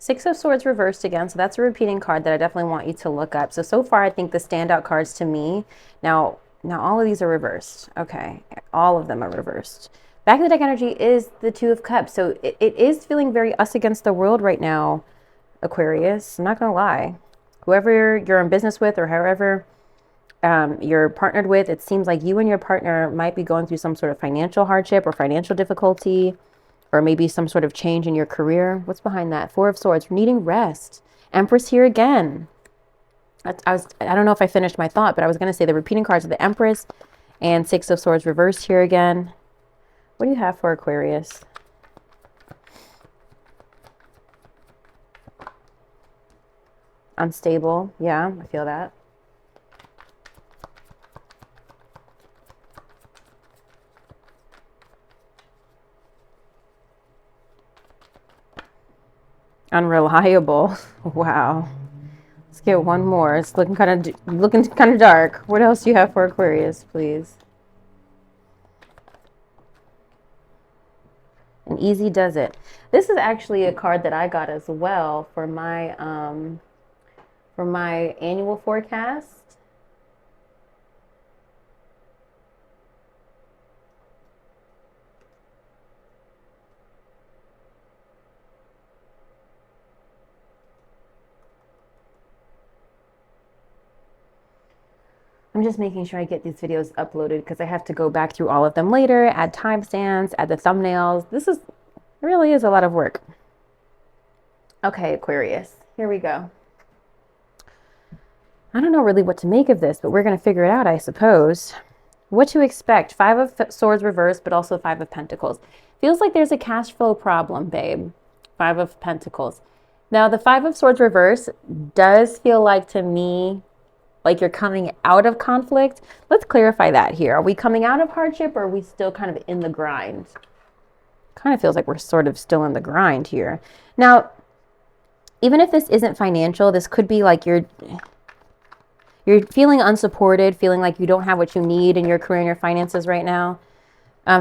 Six of Swords reversed again. So that's a repeating card that I definitely want you to look up. So far, I think the standout cards to me, now all of these are reversed. Okay, all of them are reversed. Back of the deck energy is the Two of Cups. So it is feeling very us against the world right now, Aquarius. I'm not going to lie. Whoever you're in business with or however you're partnered with, it seems like you and your partner might be going through some sort of financial hardship or financial difficulty, or maybe some sort of change in your career. What's behind that? Four of Swords, needing rest. Empress here again. I don't know if I finished my thought, but I was going to say the repeating cards are the Empress and Six of Swords reversed here again. What do you have for Aquarius? Unstable. Yeah, I feel that. Unreliable. Wow. Let's get one more. It's looking kind of dark. What else do you have for Aquarius, please? And easy does it. This is actually a card that I got as well for my annual forecast. I'm just making sure I get these videos uploaded because I have to go back through all of them later, add timestamps, add the thumbnails. Really is a lot of work. Okay, Aquarius, here we go. I don't know really what to make of this, but we're going to figure it out, I suppose. What to expect? Five of Swords reversed, but also Five of Pentacles. Feels like there's a cash flow problem, babe. Five of Pentacles. Now, the Five of Swords reversed does feel like to me like you're coming out of conflict. Let's clarify that here. Are we coming out of hardship or are we still kind of in the grind? Kind of feels like we're sort of still in the grind here. Now, even if this isn't financial, this could be like you're feeling unsupported, feeling like you don't have what you need in your career and your finances right now.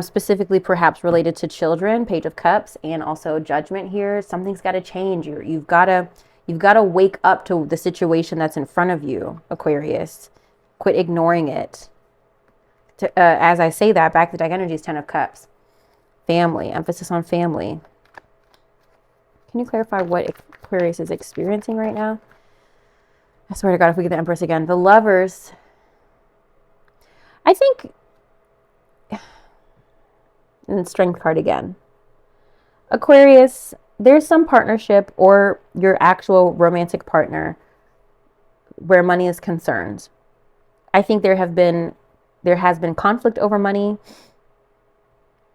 Specifically perhaps related to children, Page of Cups, and also Judgment here. Something's got to change. You've got to wake up to the situation that's in front of you, Aquarius. Quit ignoring it. As I say that, back to the deck energy is Ten of Cups. Family, emphasis on family. Can you clarify what Aquarius is experiencing right now? I swear to God, if we get the Empress again. The Lovers. I think, and Strength card again. Aquarius, there's some partnership or your actual romantic partner where money is concerned. I think there has been conflict over money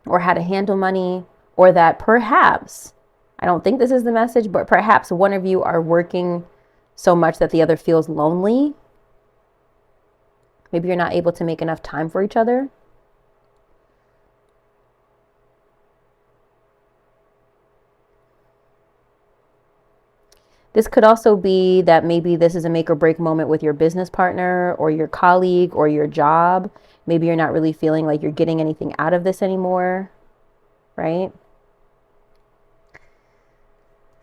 or how to handle money, or that perhaps, I don't think this is the message, but perhaps one of you are working so much that the other feels lonely. Maybe you're not able to make enough time for each other. This could also be that maybe this is a make or break moment with your business partner or your colleague or your job. Maybe you're not really feeling like you're getting anything out of this anymore, right?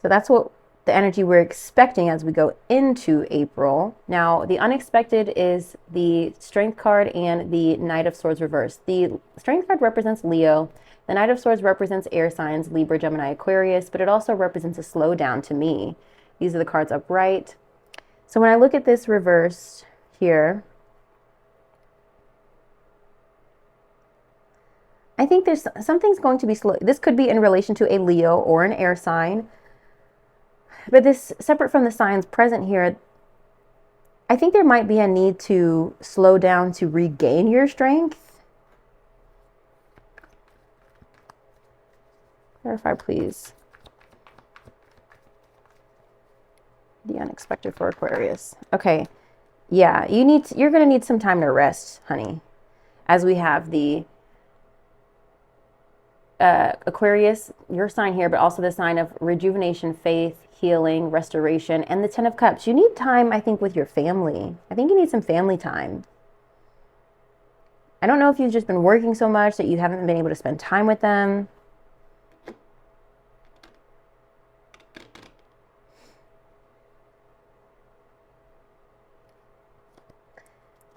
So that's what the energy we're expecting as we go into April. Now, the unexpected is the Strength card and the Knight of Swords reversed. The Strength card represents Leo. The Knight of Swords represents air signs, Libra, Gemini, Aquarius, but it also represents a slowdown to me. These are the cards upright. So when I look at this reversed here, I think there's something's going to be slow. This could be in relation to a Leo or an air sign. But this, separate from the signs present here, I think there might be a need to slow down to regain your strength. Clarify, please. The unexpected for Aquarius. Okay. Yeah, you're going to need some time to rest, honey. As we have the Aquarius, your sign here, but also the sign of rejuvenation, faith, healing, restoration, and the Ten of Cups. You need time, I think, with your family. I think you need some family time. I don't know if you've just been working so much that you haven't been able to spend time with them.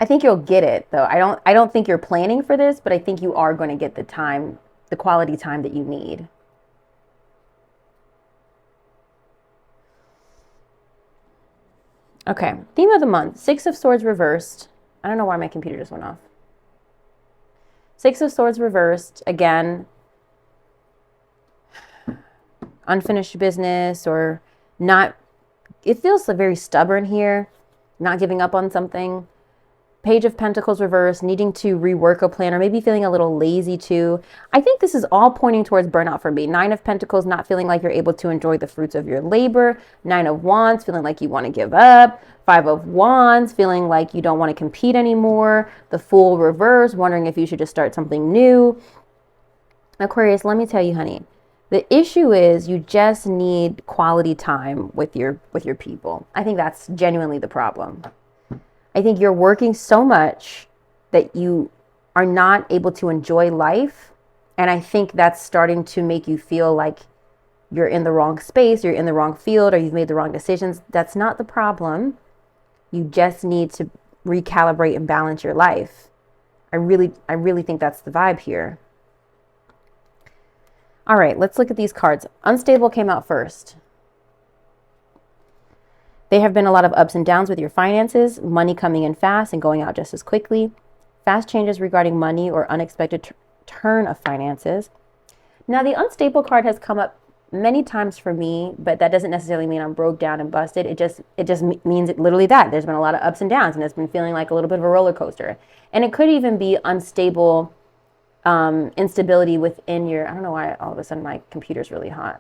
I think you'll get it though. I don't think you're planning for this, but I think you are going to get the time, the quality time that you need. Okay, theme of the month, Six of Swords reversed. I don't know why my computer just went off. Six of Swords reversed, again, unfinished business or not, it feels very stubborn here, not giving up on something. Page of Pentacles reversed, needing to rework a plan or maybe feeling a little lazy too. I think this is all pointing towards burnout for me. Nine of Pentacles, not feeling like you're able to enjoy the fruits of your labor. Nine of Wands, feeling like you want to give up. Five of Wands, feeling like you don't want to compete anymore. The Fool reverse, wondering if you should just start something new. Aquarius, let me tell you, honey, the issue is you just need quality time with your people. I think that's genuinely the problem. I think you're working so much that you are not able to enjoy life. And I think that's starting to make you feel like you're in the wrong space, you're in the wrong field, or you've made the wrong decisions. That's not the problem. You just need to recalibrate and balance your life. I really think that's the vibe here. All right, let's look at these cards. Unstable came out first. There have been a lot of ups and downs with your finances, money coming in fast and going out just as quickly. Fast changes regarding money or unexpected turn of finances. Now, the unstable card has come up many times for me, but that doesn't necessarily mean I'm broke down and busted. It just means literally that. There's been a lot of ups and downs, and it's been feeling like a little bit of a roller coaster. And it could even be unstable instability within your, I don't know why all of a sudden my computer's really hot.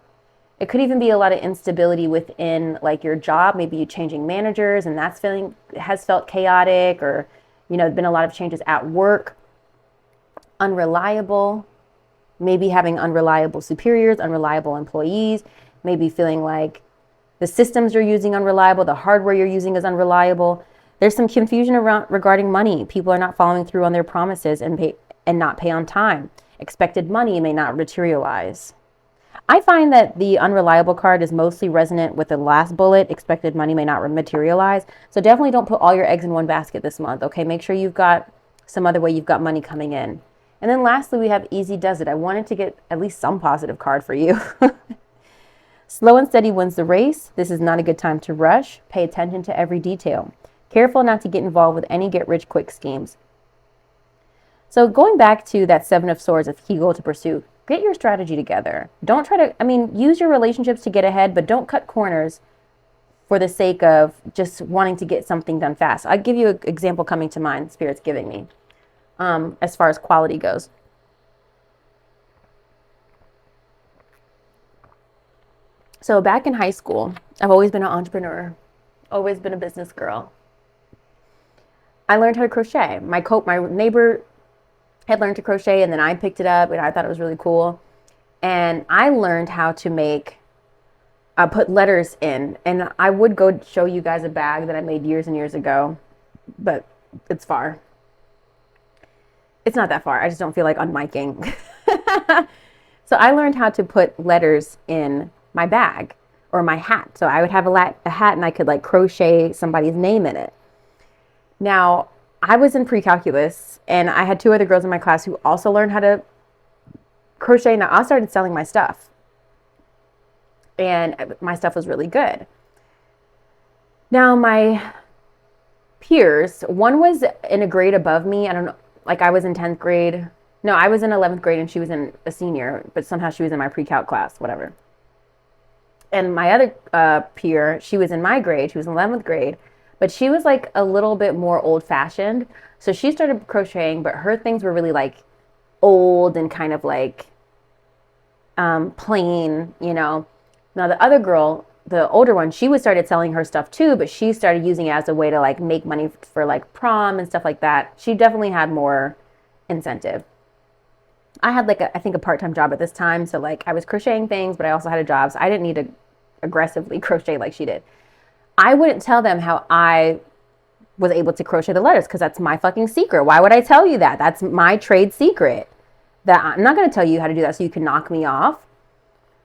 It could even be a lot of instability within like your job. Maybe you changing managers and has felt chaotic, or, been a lot of changes at work. Unreliable, maybe having unreliable superiors, unreliable employees, maybe feeling like the systems you're using unreliable, the hardware you're using is unreliable. There's some confusion regarding money. People are not following through on their promises and not pay on time. Expected money may not materialize. I find that the unreliable card is mostly resonant with the last bullet. Expected money may not materialize. So definitely don't put all your eggs in one basket this month. Okay, make sure you've got some other way you've got money coming in. And then lastly, we have Easy Does It. I wanted to get at least some positive card for you. Slow and steady wins the race. This is not a good time to rush. Pay attention to every detail. Careful not to get involved with any get-rich-quick schemes. So going back to that Seven of Swords, a key goal to pursue, get your strategy together. Don't try to, use your relationships to get ahead, but don't cut corners for the sake of just wanting to get something done fast. I'll give you an example coming to mind, Spirit's giving me, as far as quality goes. So back in high school, I've always been an entrepreneur, always been a business girl. I learned how to crochet. My neighbor had learned to crochet, and then I picked it up and I thought it was really cool. And I learned how to put letters in, and I would go show you guys a bag that I made years and years ago, but it's far. It's not that far. I just don't feel like unmiking. So I learned how to put letters in my bag or my hat. So I would have a hat and I could crochet somebody's name in it. Now, I was in pre-calculus, and I had two other girls in my class who also learned how to crochet. Now, I started selling my stuff, and my stuff was really good. Now, my peers, one was in a grade above me. I don't know, I was in 10th grade. No, I was in 11th grade, and she was in a senior, but somehow she was in my pre-calc class, whatever. And my other peer, she was in my grade. She was in 11th grade. But she was a little bit more old fashioned. So she started crocheting, but her things were really old and kind of plain, Now the other girl, the older one, she started selling her stuff too, but she started using it as a way to make money for prom and stuff like that. She definitely had more incentive. I had I think a part-time job at this time. So I was crocheting things, but I also had a job. So I didn't need to aggressively crochet like she did. I wouldn't tell them how I was able to crochet the letters because that's my fucking secret. Why would I tell you that? That's my trade secret. That I'm not going to tell you how to do that so you can knock me off.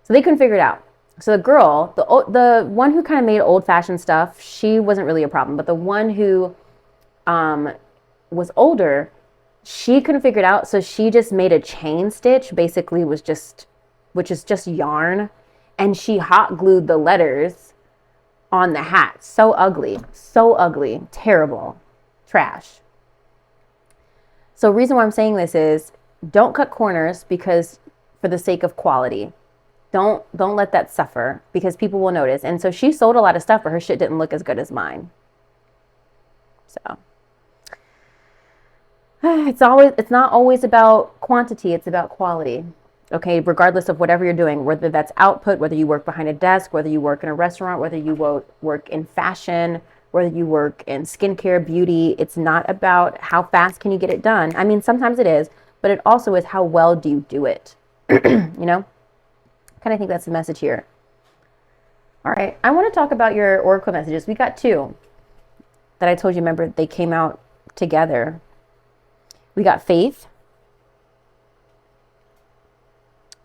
So they couldn't figure it out. So the girl, the one who kind of made old-fashioned stuff, she wasn't really a problem. But the one who was older, she couldn't figure it out. So she just made a chain stitch, basically which is just yarn. And she hot glued the letters on the hat. So ugly, terrible, trash. So reason why I'm saying this is don't cut corners because for the sake of quality. Don't let that suffer because people will notice. And so she sold a lot of stuff, but her shit didn't look as good as mine. So it's not always about quantity, it's about quality. Okay, regardless of whatever you're doing, whether that's output, whether you work behind a desk, whether you work in a restaurant, whether you work in fashion, whether you work in skincare, beauty, it's not about how fast can you get it done. I mean, sometimes it is, but it also is how well do you do it, you know? Kind of think that's the message here. All right, I want to talk about your oracle messages. We got two that I told you, remember, they came out together. We got faith.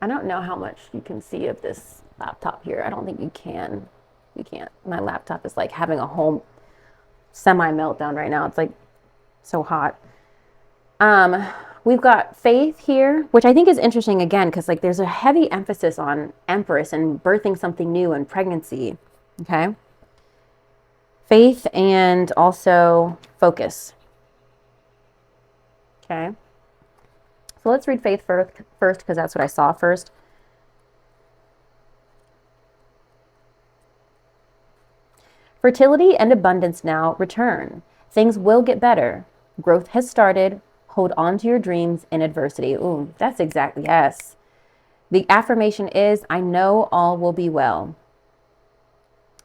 I don't know how much you can see of this laptop here. I don't think you can. You can't. My laptop is like having a whole semi-meltdown right now. It's like so hot. We've got faith here, which I think is interesting again, because like there's a heavy emphasis on Empress and birthing something new and pregnancy. Okay. Faith and also focus. Okay. So let's read faith first because that's what I saw first. Fertility and abundance now return. Things will get better. Growth has started. Hold on to your dreams in adversity. Ooh, that's exactly, yes. The affirmation is, I know all will be well.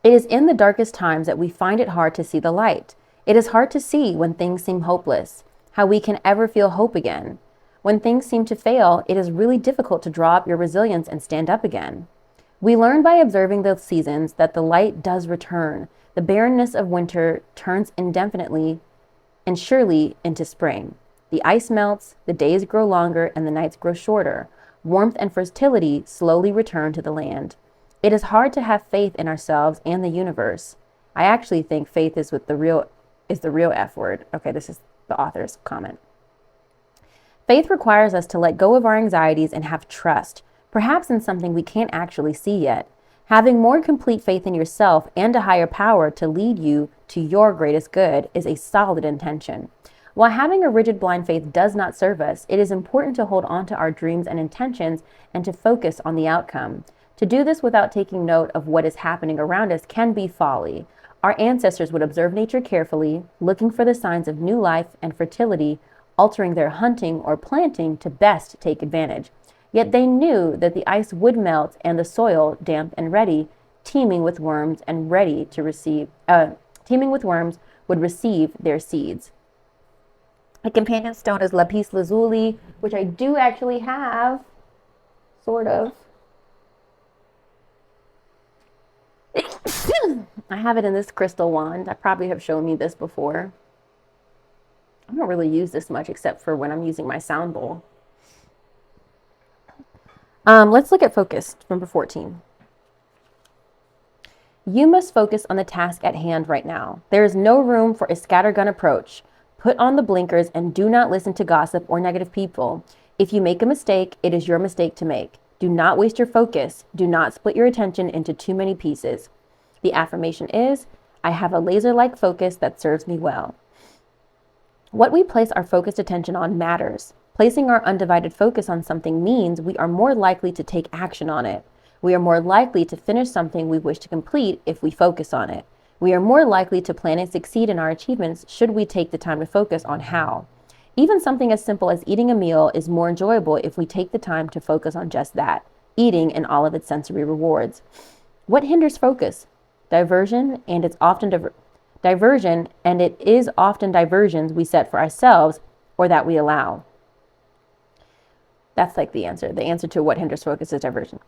It is in the darkest times that we find it hard to see the light. It is hard to see when things seem hopeless, how we can ever feel hope again. When things seem to fail, it is really difficult to draw up your resilience and stand up again. We learn by observing the seasons that the light does return. The barrenness of winter turns indefinitely and surely into spring. The ice melts, the days grow longer, and the nights grow shorter. Warmth and fertility slowly return to the land. It is hard to have faith in ourselves and the universe. I actually think faith is the real F word. Okay, this is the author's comment. Faith requires us to let go of our anxieties and have trust, perhaps in something we can't actually see yet. Having more complete faith in yourself and a higher power to lead you to your greatest good is a solid intention. While having a rigid blind faith does not serve us, it is important to hold on to our dreams and intentions and to focus on the outcome. To do this without taking note of what is happening around us can be folly. Our ancestors would observe nature carefully, looking for the signs of new life and fertility, altering their hunting or planting to best take advantage. Yet they knew that the ice would melt and the soil, damp and ready, teeming with worms would receive their seeds. A companion stone is lapis lazuli, which I do actually have, sort of. I have it in this crystal wand. I probably have shown you this before. I don't really use this much except for when I'm using my sound bowl. Let's look at focus, number 14. You must focus on the task at hand right now. There is no room for a scattergun approach. Put on the blinkers and do not listen to gossip or negative people. If you make a mistake, it is your mistake to make. Do not waste your focus. Do not split your attention into too many pieces. The affirmation is, I have a laser-like focus that serves me well. What we place our focused attention on matters. Placing our undivided focus on something means we are more likely to take action on it. We are more likely to finish something we wish to complete if we focus on it. We are more likely to plan and succeed in our achievements should we take the time to focus on how. Even something as simple as eating a meal is more enjoyable if we take the time to focus on just that, eating and all of its sensory rewards. What hinders focus? Diversion, and it is often diversions we set for ourselves or that we allow. That's like the answer. The answer to what hinders focus is diversion.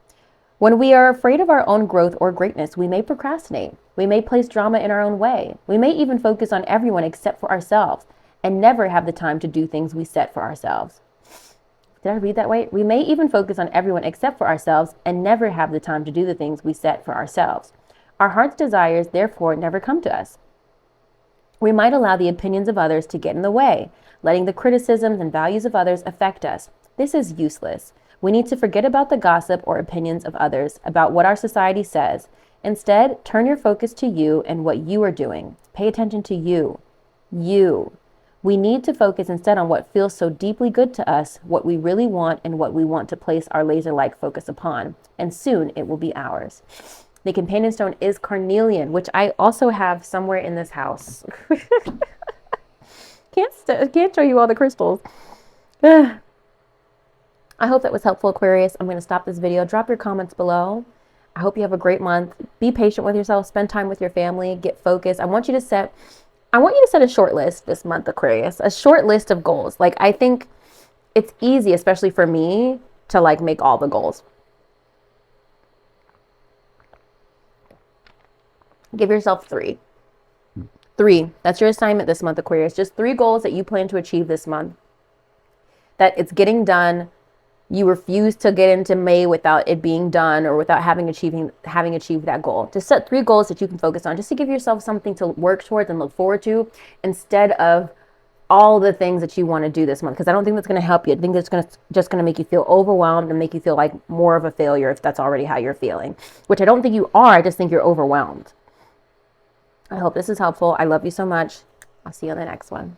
When we are afraid of our own growth or greatness, we may procrastinate. We may place drama in our own way. We may even focus on everyone except for ourselves and never have the time to do things we set for ourselves. Did I read that right? We may even focus on everyone except for ourselves and never have the time to do the things we set for ourselves. Our heart's desires, therefore, never come to us. We might allow the opinions of others to get in the way, letting the criticisms and values of others affect us. This is useless. We need to forget about the gossip or opinions of others, about what our society says. Instead, turn your focus to you and what you are doing. Pay attention to you. You. We need to focus instead on what feels so deeply good to us, what we really want, and what we want to place our laser-like focus upon. And soon it will be ours. The companion stone is carnelian, which I also have somewhere in this house. Can't show you all the crystals. I hope that was helpful, Aquarius. I'm going to stop this video. Drop your comments below. I hope you have a great month. Be patient with yourself. Spend time with your family. Get focused. I want you to set a short list this month, Aquarius. A short list of goals. Like, I think it's easy, especially for me, to like make all the goals. Give yourself 3. 3. That's your assignment this month, Aquarius. Just 3 goals that you plan to achieve this month. That it's getting done. You refuse to get into May without it being done or without having achieved that goal. Just set 3 goals that you can focus on, just to give yourself something to work towards and look forward to, instead of all the things that you want to do this month. Because I don't think that's going to help you. I think that's just going to make you feel overwhelmed and make you feel like more of a failure if that's already how you're feeling. Which I don't think you are. I just think you're overwhelmed. I hope this is helpful. I love you so much. I'll see you on the next one.